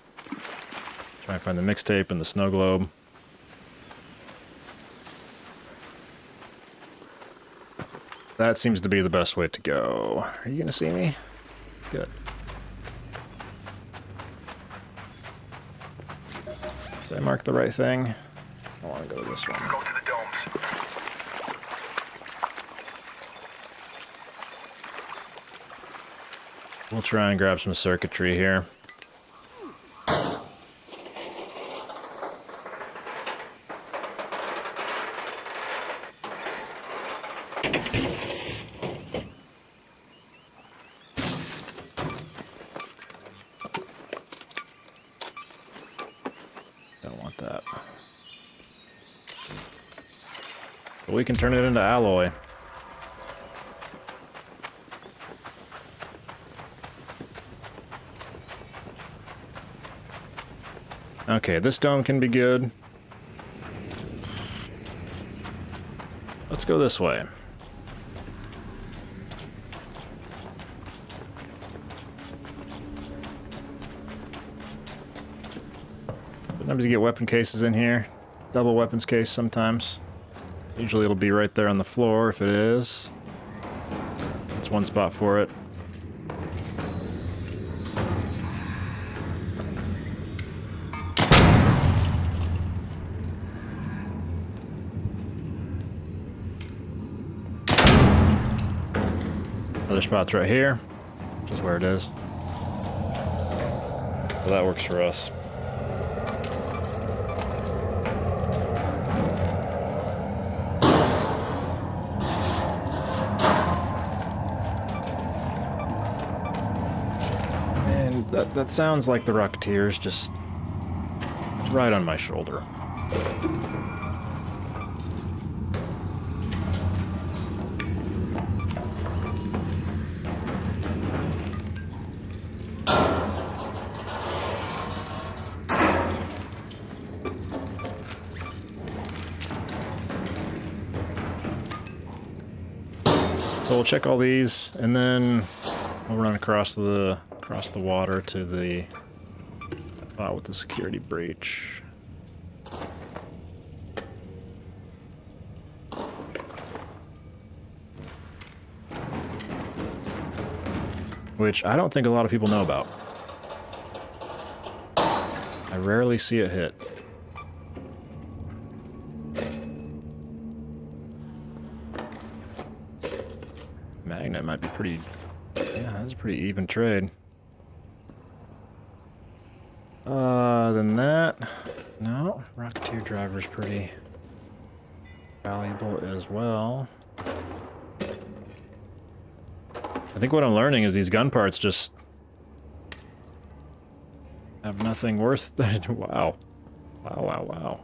try and find the mixtape and the snow globe. That seems to be the best way to go. Are you gonna see me? Good. Did I mark the right thing? I want to go to this one. Go to the domes. We'll try and grab some circuitry here. Don't want that. But we can turn it into alloy. Okay, this dome can be good. Let's go this way. Sometimes you get weapon cases in here. Double weapons case sometimes. Usually it'll be right there on the floor if it is. That's one spot for it. Other spot's right here, which is where it is. So that works for us. And that sounds like the Rocketeers just right on my shoulder. So we'll check all these, and then we'll run across the water to the spot with the security breach. Which I don't think a lot of people know about. I rarely see it hit. Magnet might be pretty... Yeah, that's a pretty even trade. Than that... No, Rocketeer Driver's pretty valuable as well. I think what I'm learning is these gun parts just have nothing worth... Wow. Wow, wow, wow.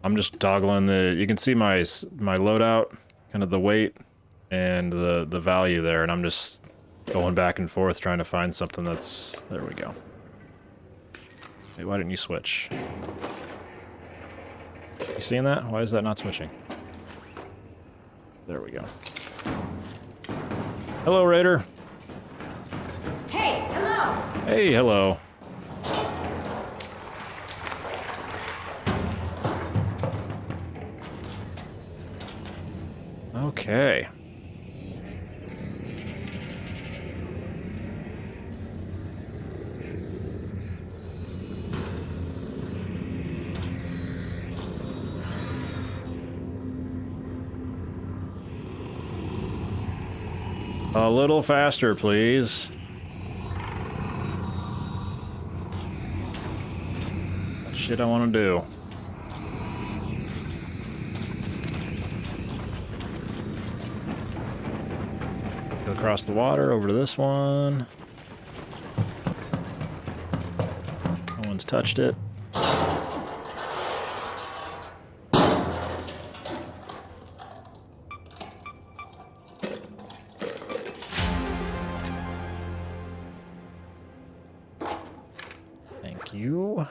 I'm just toggling the... You can see my loadout, kind of the weight and the value there, and I'm just going back and forth trying to find something that's... There we go. Wait, why didn't you switch? You seeing that? Why is that not switching? There we go. Hello, Raider. Hey, hello. Hey, hello. Okay. A little faster, please. shit I want to do. Go across the water over to this one. No one's touched it. Thank you.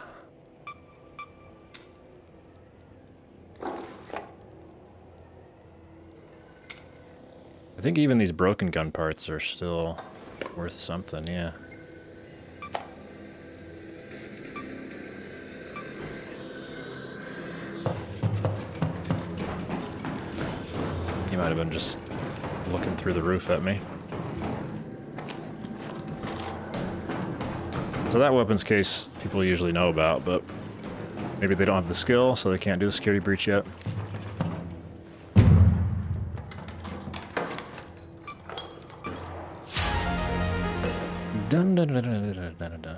I think even these broken gun parts are still worth something, yeah. He might have been just looking through the roof at me. So that weapons case people usually know about, but maybe they don't have the skill, so they can't do the security breach yet. Dun, dun, dun, dun, dun, dun, dun.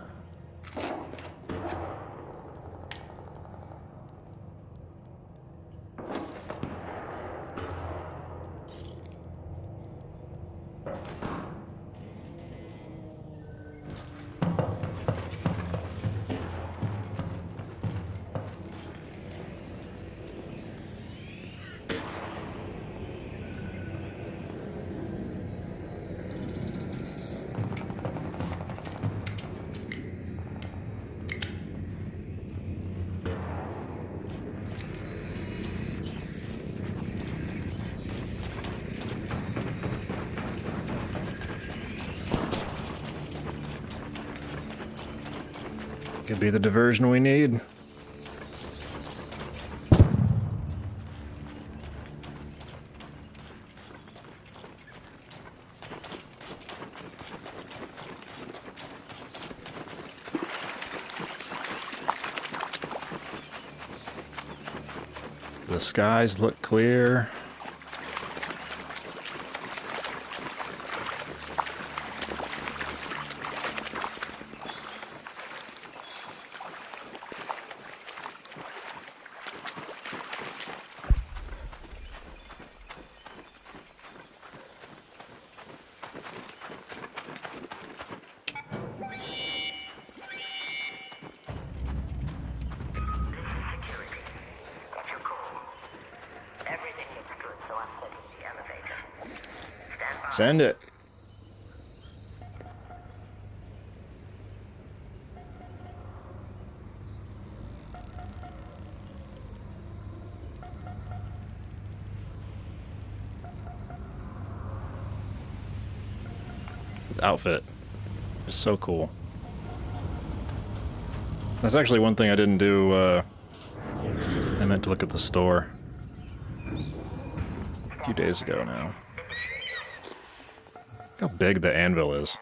Could be the diversion we need. The skies look clear. Send it. His outfit is so cool. That's actually one thing I didn't do. I meant to look at the store a few days ago now. Look how big the anvil is.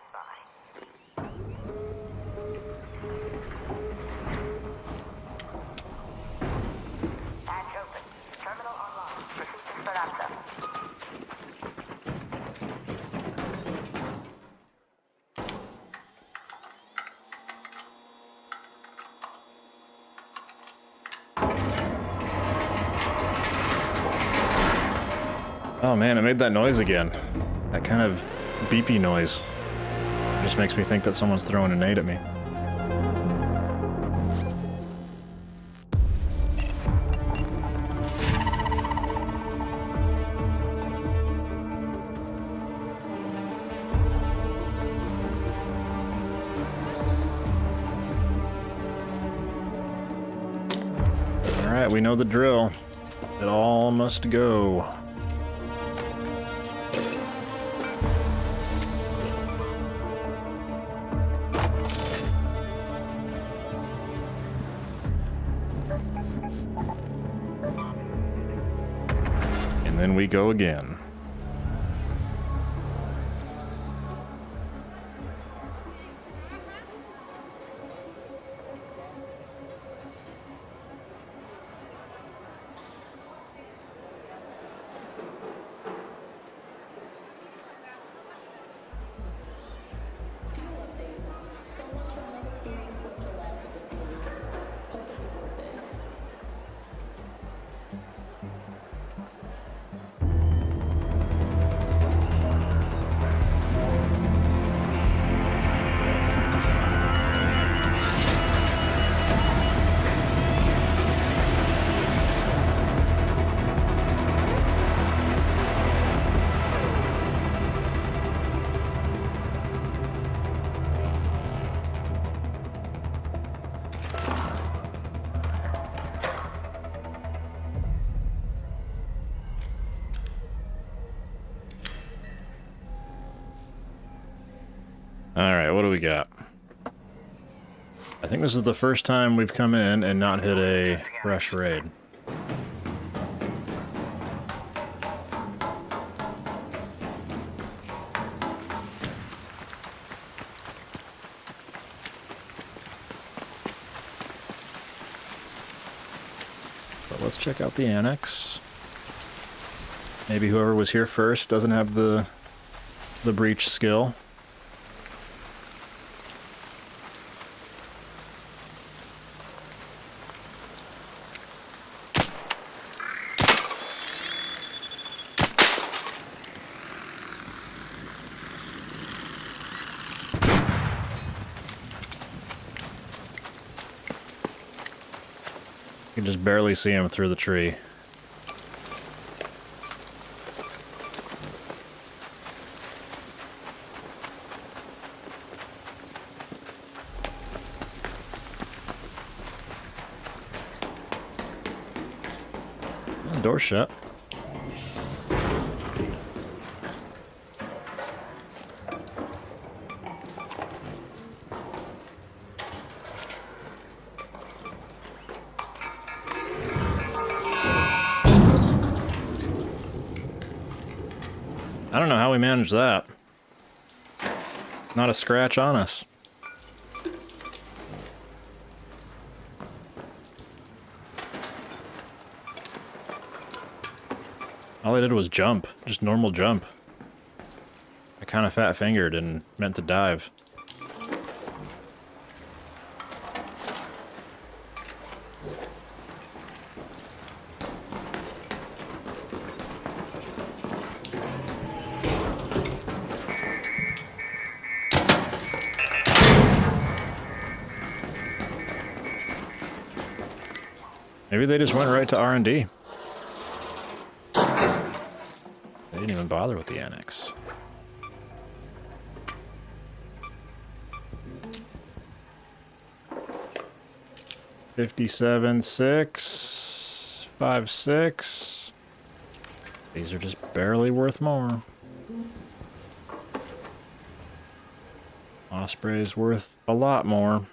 Oh man, it made that noise again. That kind of beepy noise. It just makes me think that someone's throwing a nade at me. Alright, we know the drill. It all must go. And then we go again. Alright, what do we got? I think this is the first time we've come in and not hit a rush raid. But let's check out the annex. Maybe whoever was here first doesn't have the breach skill. You can just barely see him through the tree. Door shut. I don't know how we managed that. Not a scratch on us. All I did was jump. Just normal jump. I kind of fat-fingered and meant to dive. Maybe they just went right to R&D. They didn't even bother with the annex. $57,656. 5.6. These are just barely worth more. Osprey's worth a lot more.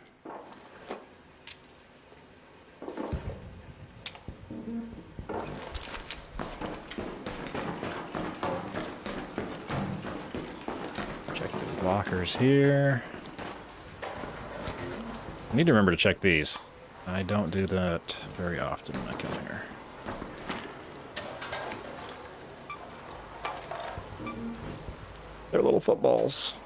Lockers here. I need to remember to check these. I don't do that very often when I come here. They're little footballs.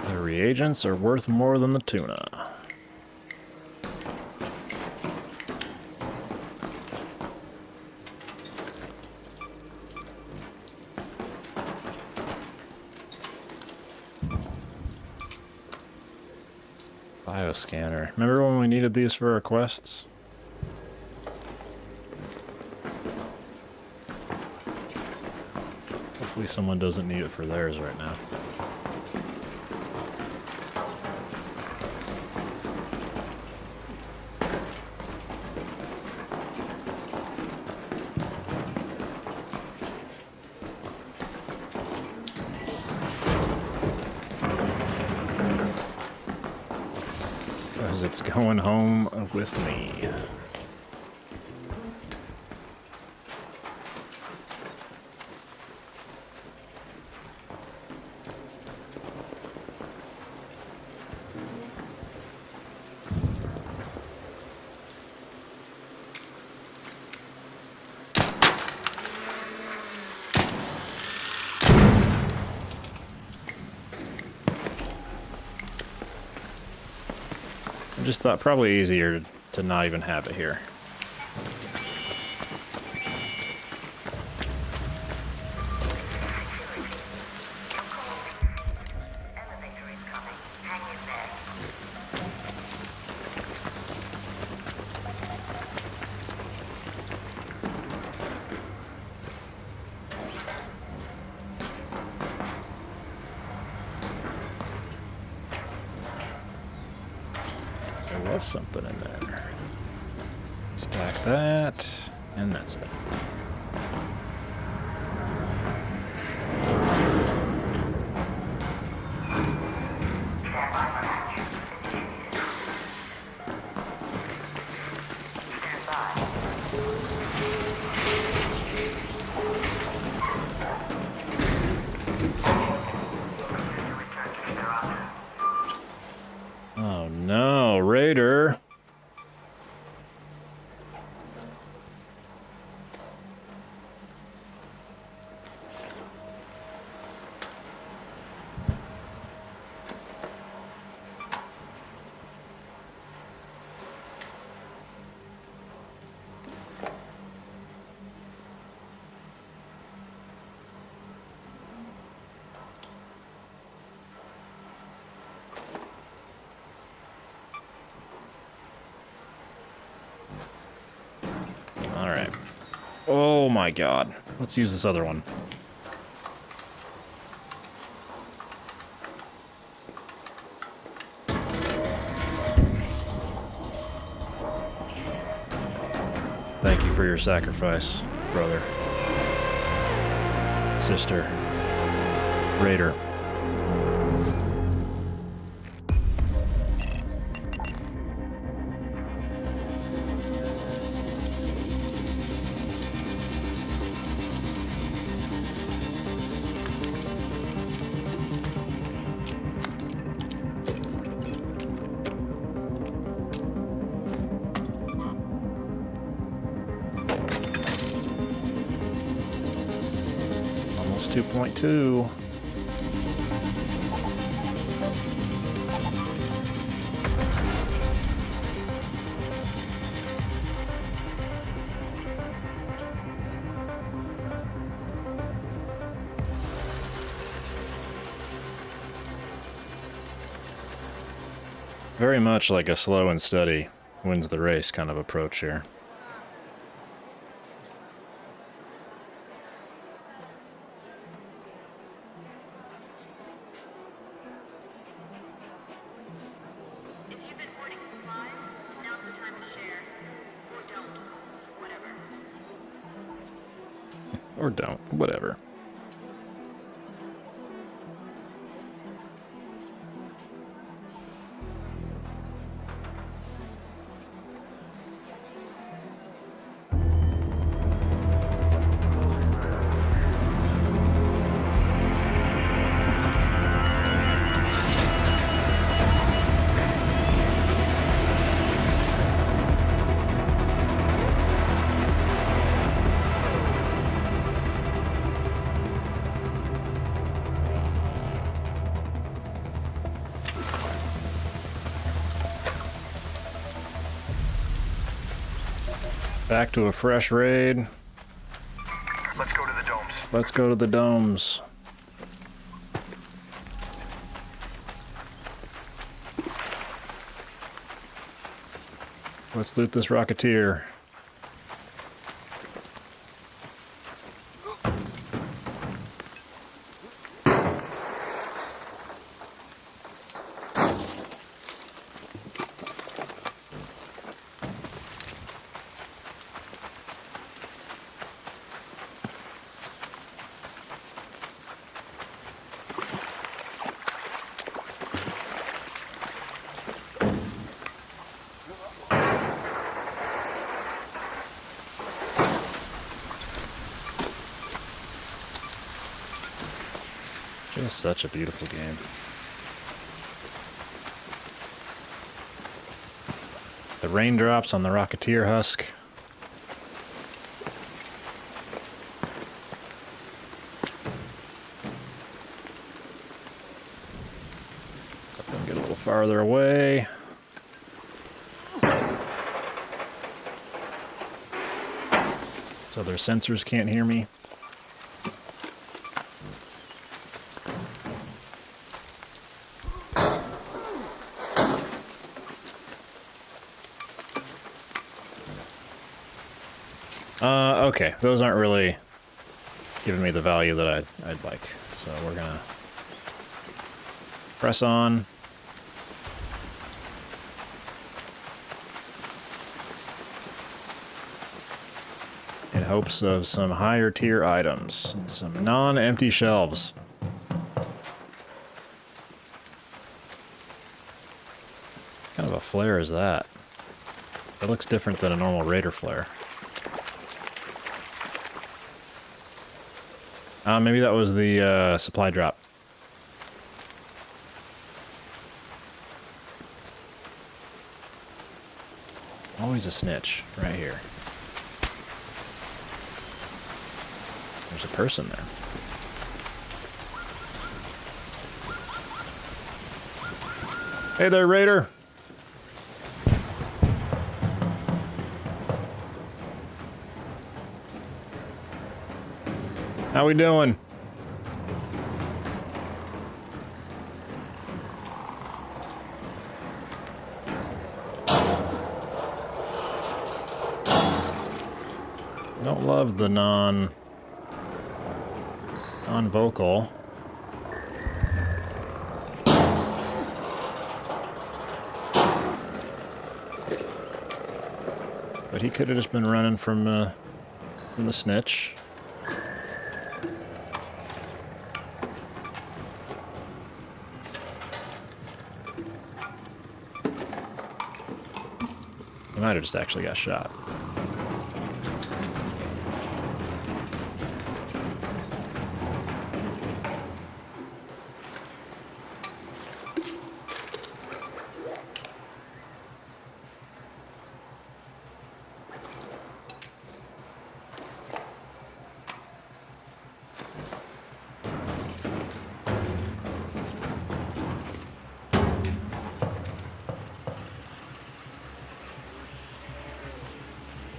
The reagents are worth more than the tuna. Bioscanner. Remember when we needed these for our quests? Hopefully someone doesn't need it for theirs right now. Because it's going home with me. I just thought probably easier to not even have it here. There was something in there. Stack that, and that's it. Oh no, Raider. All right. Oh my God. Let's use this other one. Thank you for your sacrifice, brother, sister, Raider. Almost 2.2. Very much like a slow and steady wins the race kind of approach here. If you've been hoarding supplies, now's the time to share. Or don't. Whatever. Or don't, whatever. Back to a fresh raid. Let's go to the domes. Let's go to the domes. Let's loot this Rocketeer. Just such a beautiful game. The raindrops on the Rocketeer husk. Let them get a little farther away. So their sensors can't hear me. Okay, those aren't really giving me the value that I'd like. So we're gonna press on. In hopes of some higher tier items and some non-empty shelves. What kind of a flare is that? It looks different than a normal Raider flare. Maybe that was the supply drop. Always a snitch right here. There's a person there. Hey there, Raider. How we doing? Don't love the non-vocal. But he could have just been running from the snitch. He might have just actually got shot.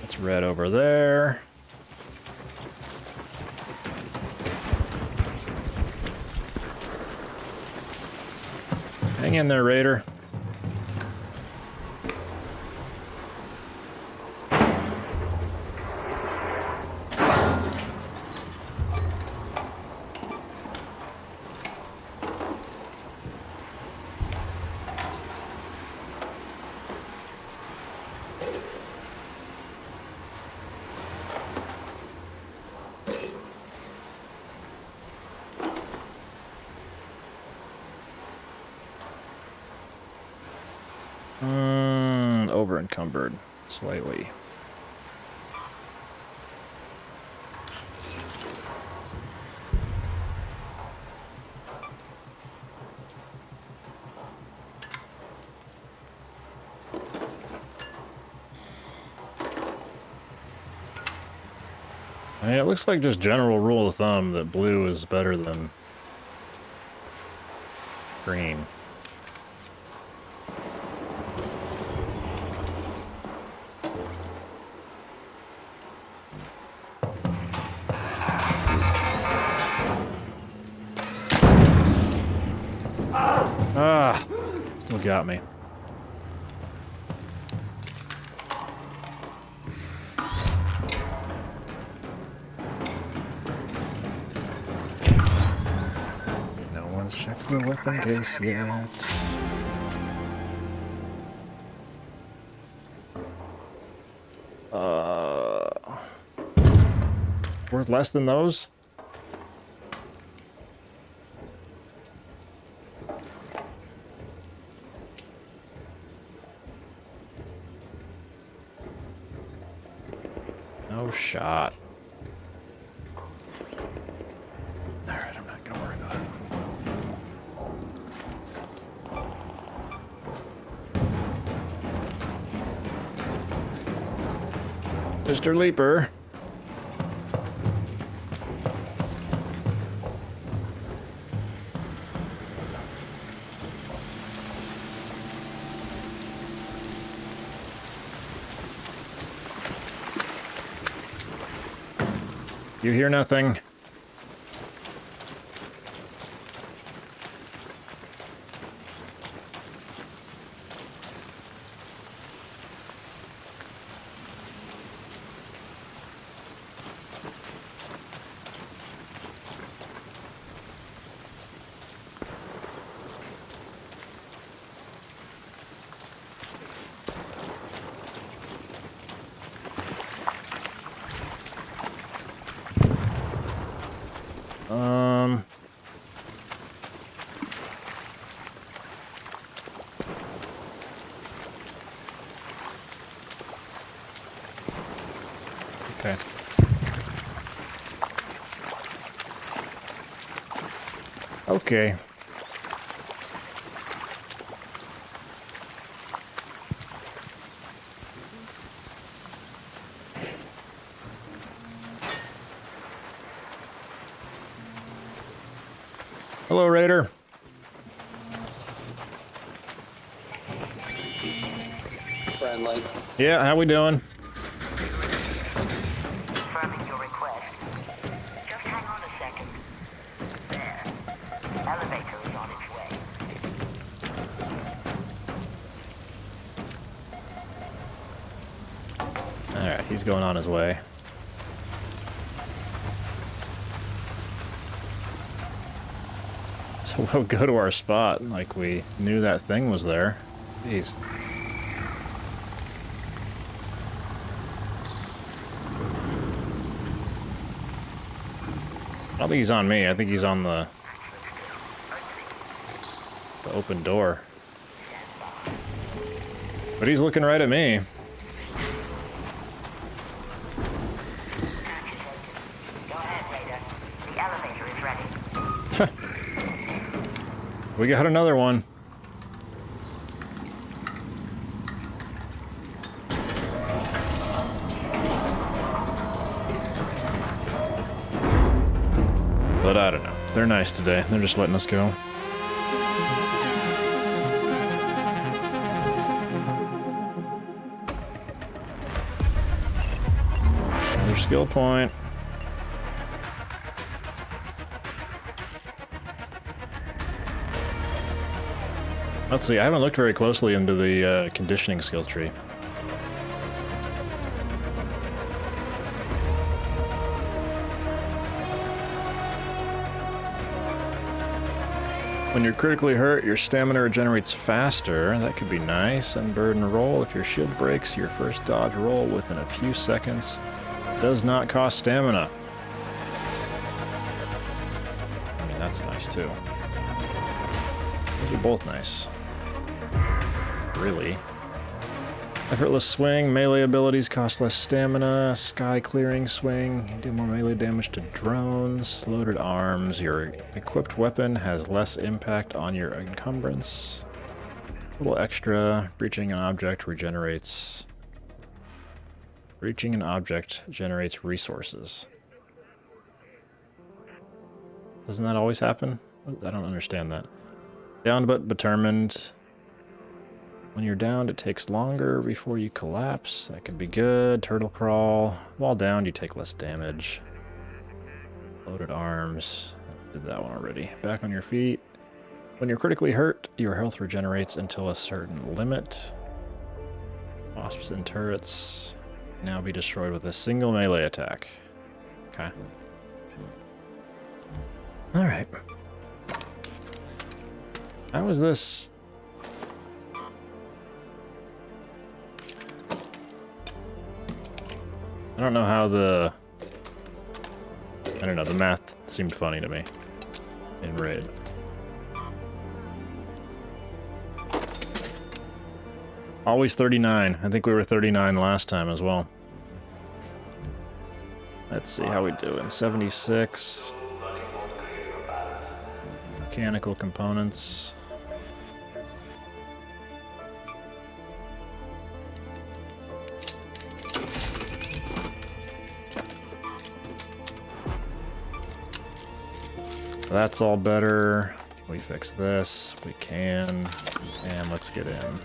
It's red over there. Hang in there, Raider. Over encumbered slightly. I mean, it looks like just general rule of thumb that blue is better than green. Ah, still got me. No one's checked the weapon case yet. Worth less than those? No shot. Alright, I'm not gonna worry about it. Mr. Leaper. You hear nothing? Okay. Okay. Hello, Raider. Friendly. Yeah, how we doing? Confirming your request. Just hang on a second. There. Elevator is on its way. Alright, he's going on his way. So we'll go to our spot like we knew that thing was there. Jeez. I don't think he's on me. I think he's on the open door. But he's looking right at me. Go ahead, Raider. The elevator is ready. We got another one. But I don't know. They're nice today. They're just letting us go. Another skill point. Let's see, I haven't looked very closely into the conditioning skill tree. When you're critically hurt, your stamina regenerates faster. That could be nice. Unburden roll. If your shield breaks, your first dodge roll within a few seconds does not cost stamina. I mean, that's nice too. Those are both nice. Really. Effortless swing, melee abilities cost less stamina. Sky clearing swing, you do more melee damage to drones. Loaded arms, your equipped weapon has less impact on your encumbrance. A little extra, breaching an object regenerates. Breaching an object generates resources. Doesn't that always happen? I don't understand that. Down but determined. When you're downed, it takes longer before you collapse. That could be good. Turtle crawl. While downed, you take less damage. Loaded arms. Did that one already. Back on your feet. When you're critically hurt, your health regenerates until a certain limit. Wasps and turrets now be destroyed with a single melee attack. Okay. Alright. How is this? I don't know how the... I don't know, the math seemed funny to me in Raid. Always 39. I think we were 39 last time as well. Let's see how we do in 76. Mechanical components. That's all better. Can we fix this? We can. And let's get in.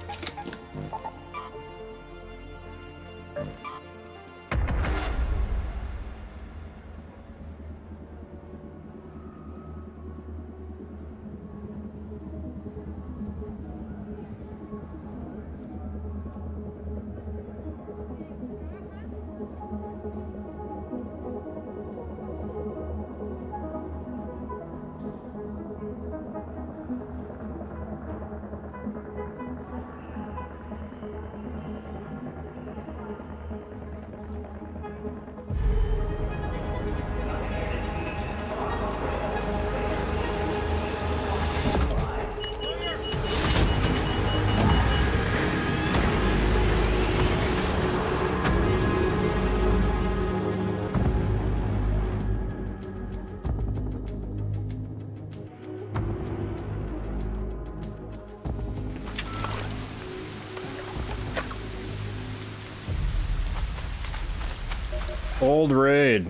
Old raid.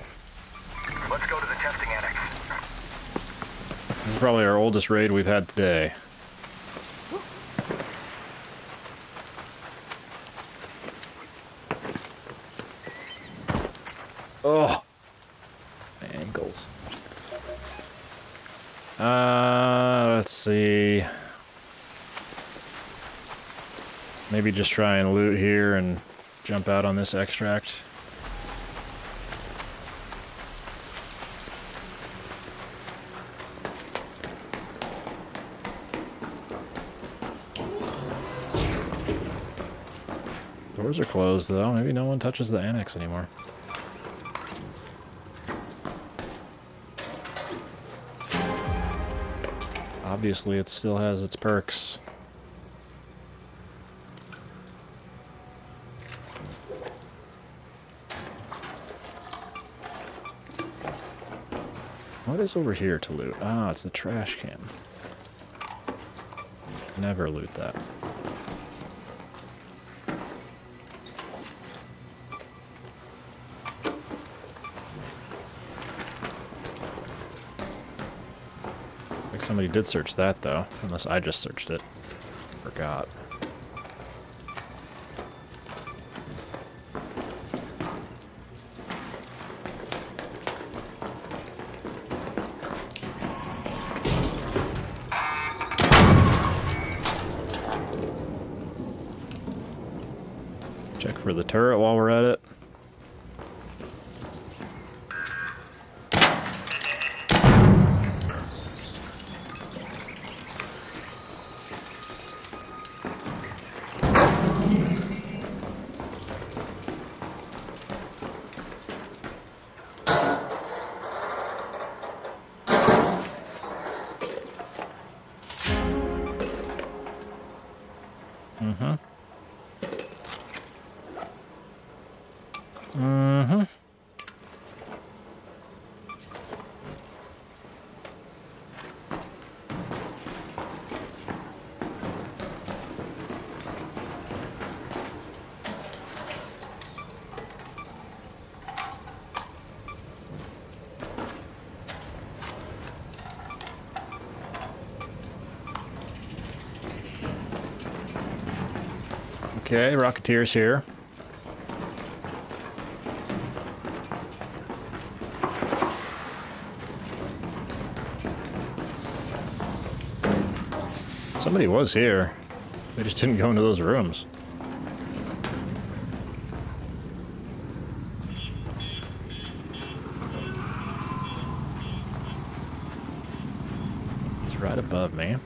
Let's go to the testing annex. This is probably our oldest raid we've had today. Oh, my ankles. Let's see. Maybe just try and loot here and jump out on this extract. Doors are closed though. Maybe no one touches the annex anymore. Obviously, it still has its perks. What is over here to loot? Ah, it's the trash can. Never loot that. Somebody did search that, though. Unless I just searched it. Forgot. Check for the turret while we're at it. Okay, Rocketeer's here. Somebody was here. They just didn't go into those rooms. He's right above me.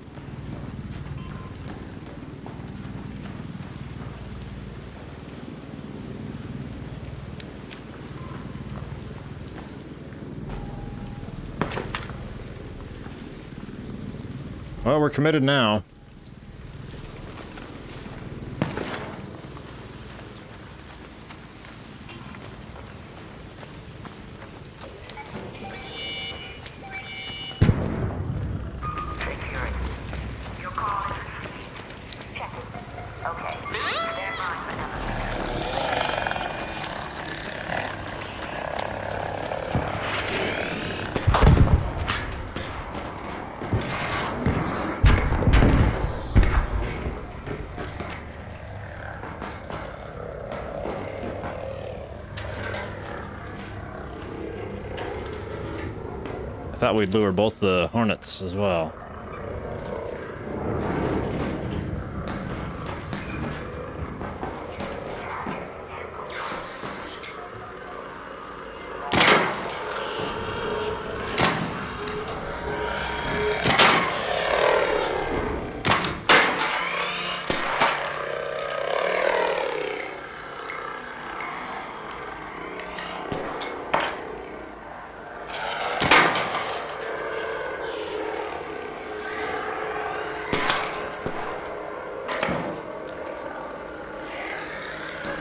Well, we're committed now. I thought we'd lure both the Hornets as well.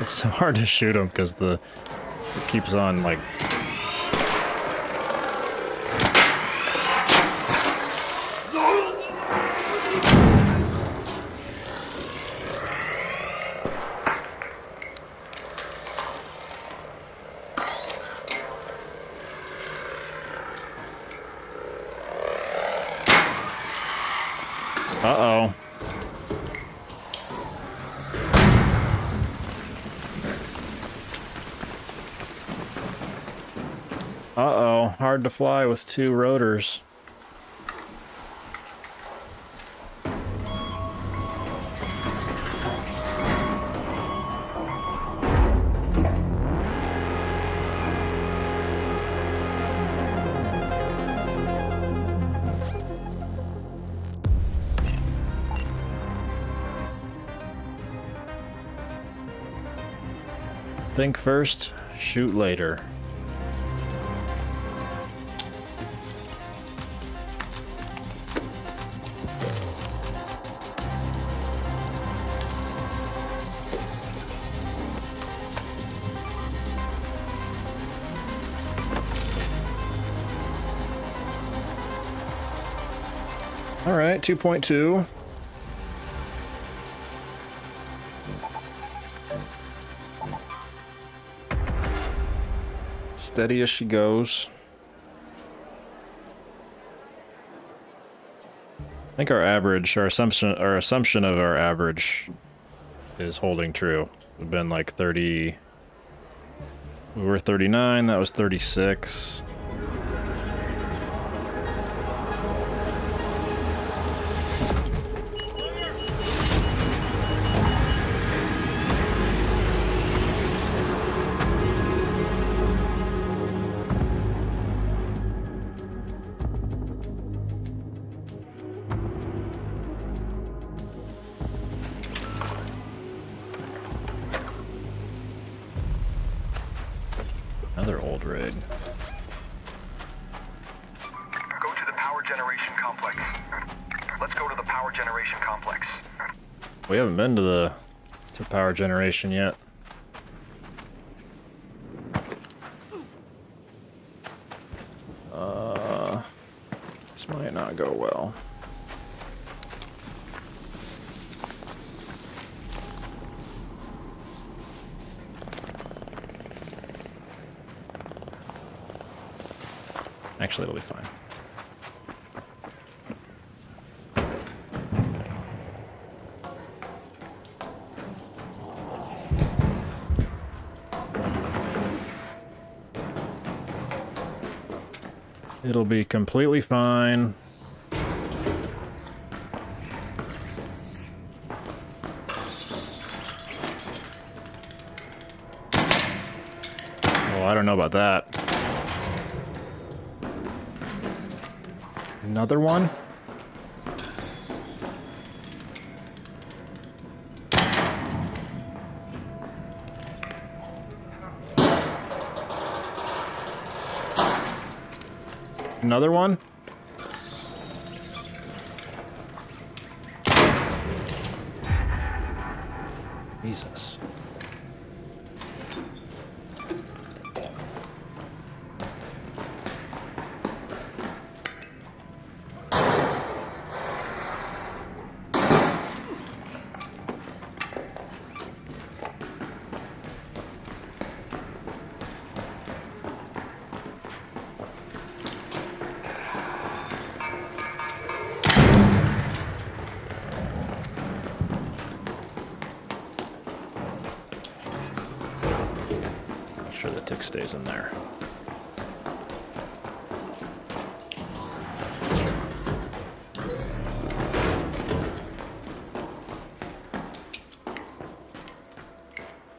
It's so hard to shoot him because it keeps on like. Uh-oh, hard to fly with 2 rotors. Think first, shoot later. All right, 2.2. Steady as she goes. I think our average, our assumption of our average is holding true. We've been like 30. We were 39, that was 36. Another old rig. Go to the power generation complex. Let's go to the power generation complex. We haven't been to the power generation yet. This might not go well. Actually, it'll be fine. It'll be completely fine. Oh, I don't know about that. Another one? Another one? Jesus. Make sure the tick stays in there.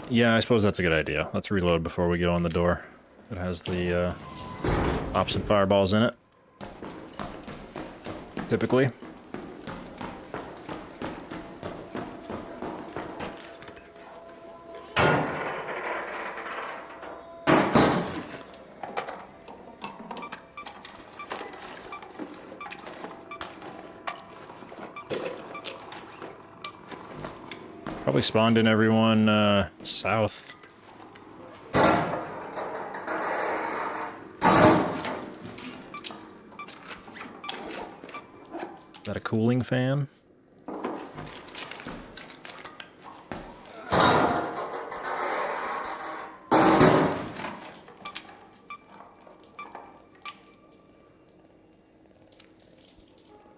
Yeah, I suppose that's a good idea. Let's reload before we go on the door. It has the ops and fireballs in it. Typically. Probably spawned in everyone south. Is that a cooling fan?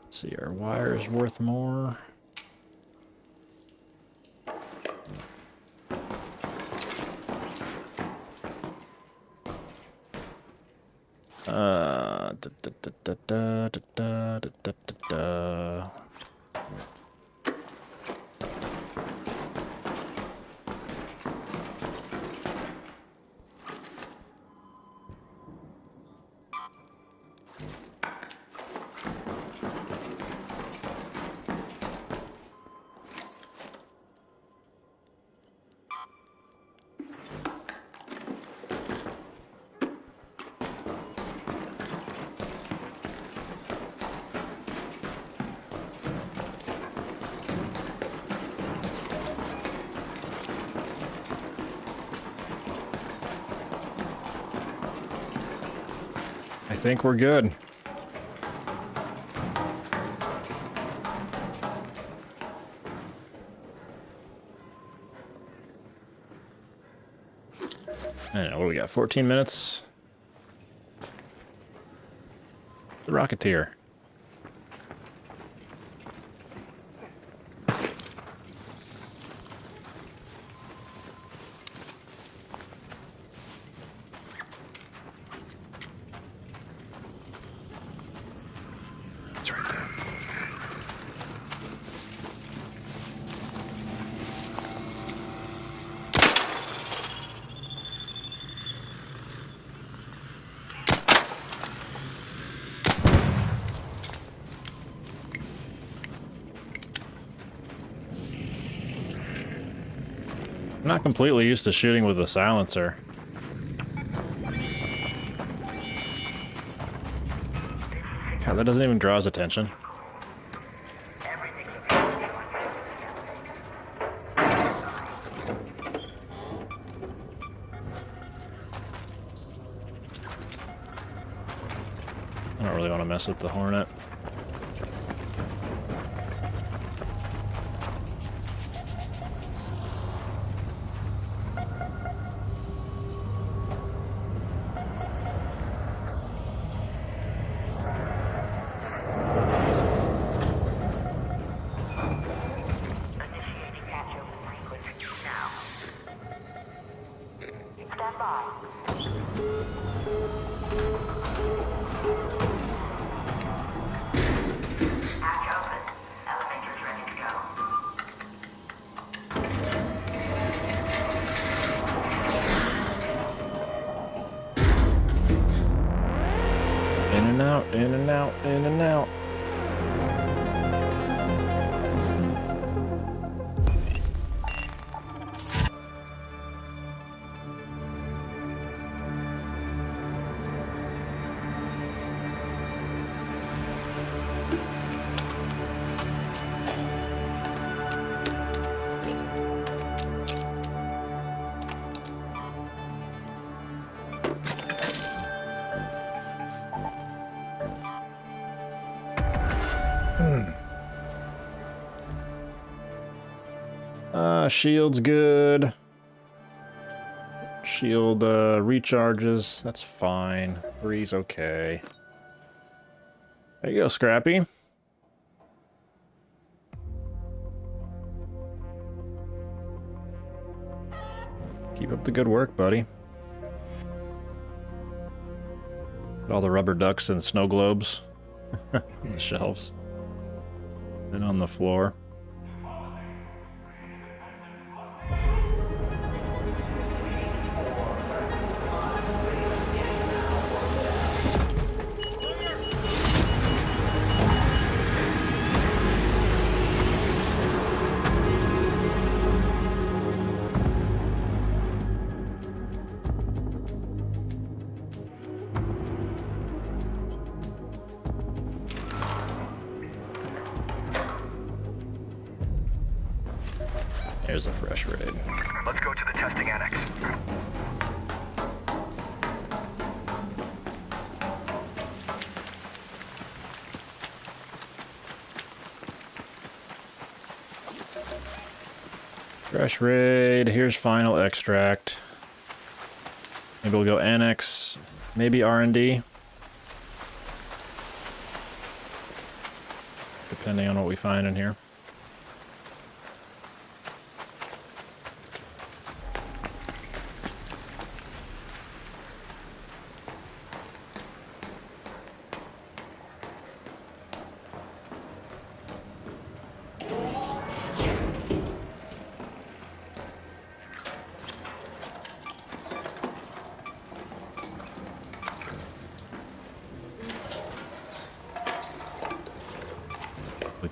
Let's see, our wire's worth more. Da, da, da, da, da, da, da, da, da, da. I think we're good. I don't know, what do we got? 14 minutes? The Rocketeer. It's right there. I'm not completely used to shooting with a silencer. God, that doesn't even draw his attention. I don't really want to mess with the Hornet. Initiating patch over frequency now. Stand by. Hatch open. Elevators ready to go. In and out, in and out, in and out. Shield's good. Shield recharges. That's fine. 3's okay. There you go, Scrappy. Keep up the good work, buddy. All the rubber ducks and snow globes on the shelves and on the floor. There's a fresh raid. Let's go to the testing annex. Fresh raid. Here's final extract. Maybe we'll go annex. Maybe R&D. Depending on what we find in here.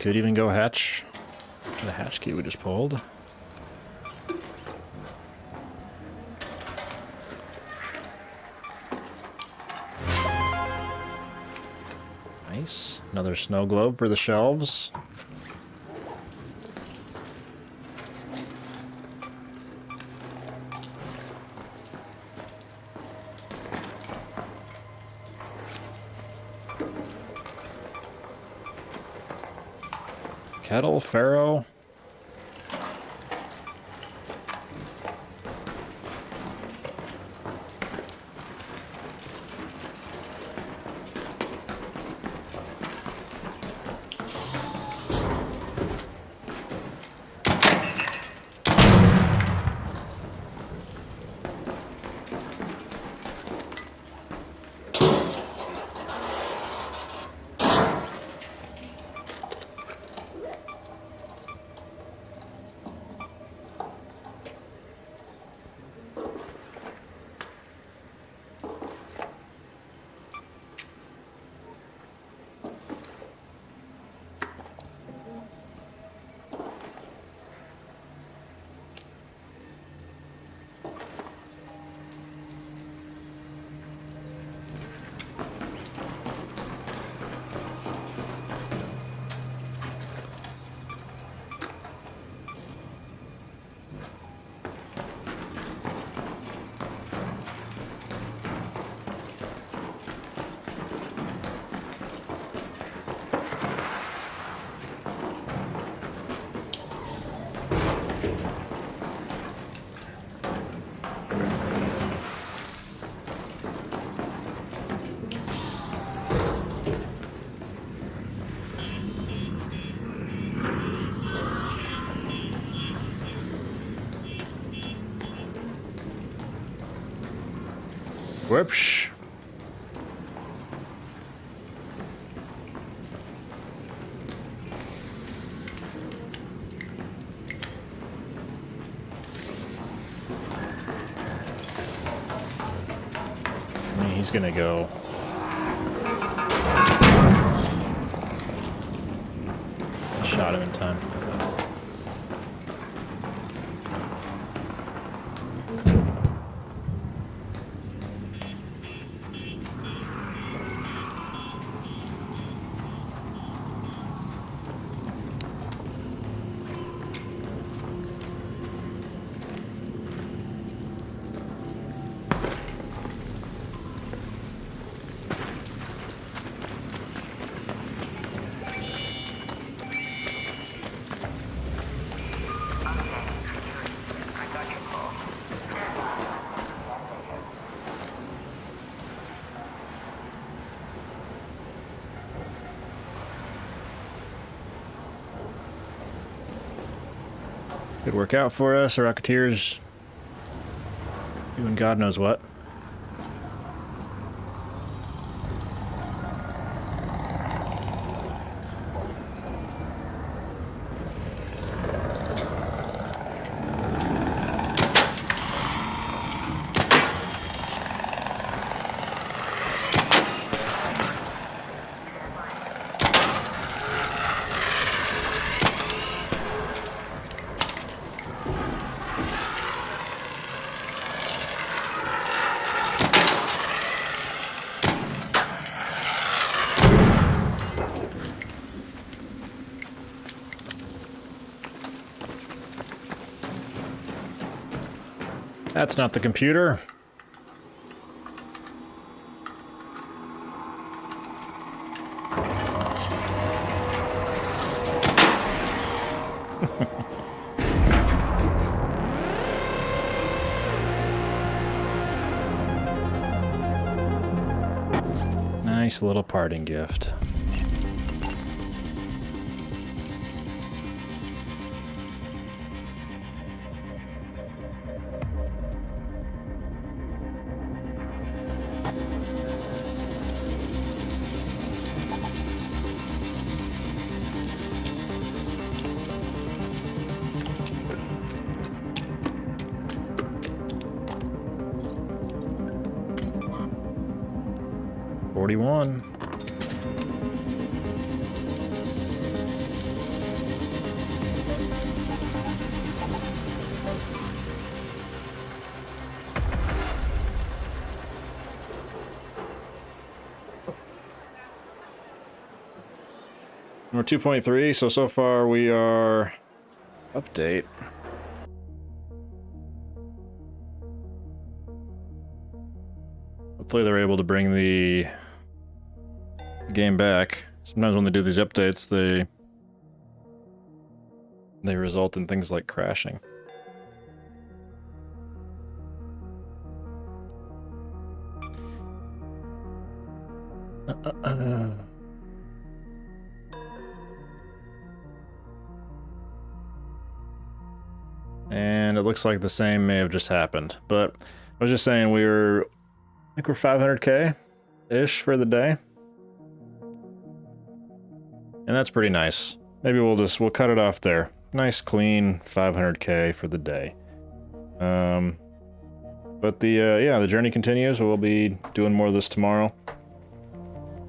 could even go hatch. The hatch key we just pulled. Nice. Another snow globe for the shelves. Kettle, Pharaoh. Whoops. He's gonna go. Shot him in time. Could work out for us. Our Rocketeers doing God knows what. That's not the computer. Nice little parting gift. We're 2.3, so far we are... Update. Hopefully they're able to bring the game back. Sometimes when they do these updates, they result in things like crashing. And it looks like the same may have just happened. But I was just saying I think we're 500k-ish for the day. And that's pretty nice. Maybe we'll cut it off there. Nice, clean 500k for the day. But the journey continues. We'll be doing more of this tomorrow.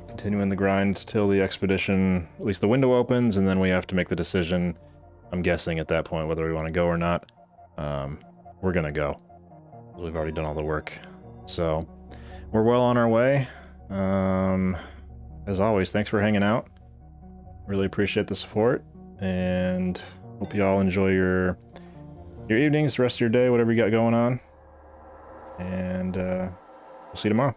Continuing the grind till the expedition, at least the window opens, and then we have to make the decision, I'm guessing at that point, whether we want to go or not. We're gonna go. We've already done all the work. So, we're well on our way. As always, thanks for hanging out. Really appreciate the support, and hope you all enjoy your evenings, the rest of your day, whatever you got going on. And we'll see you tomorrow.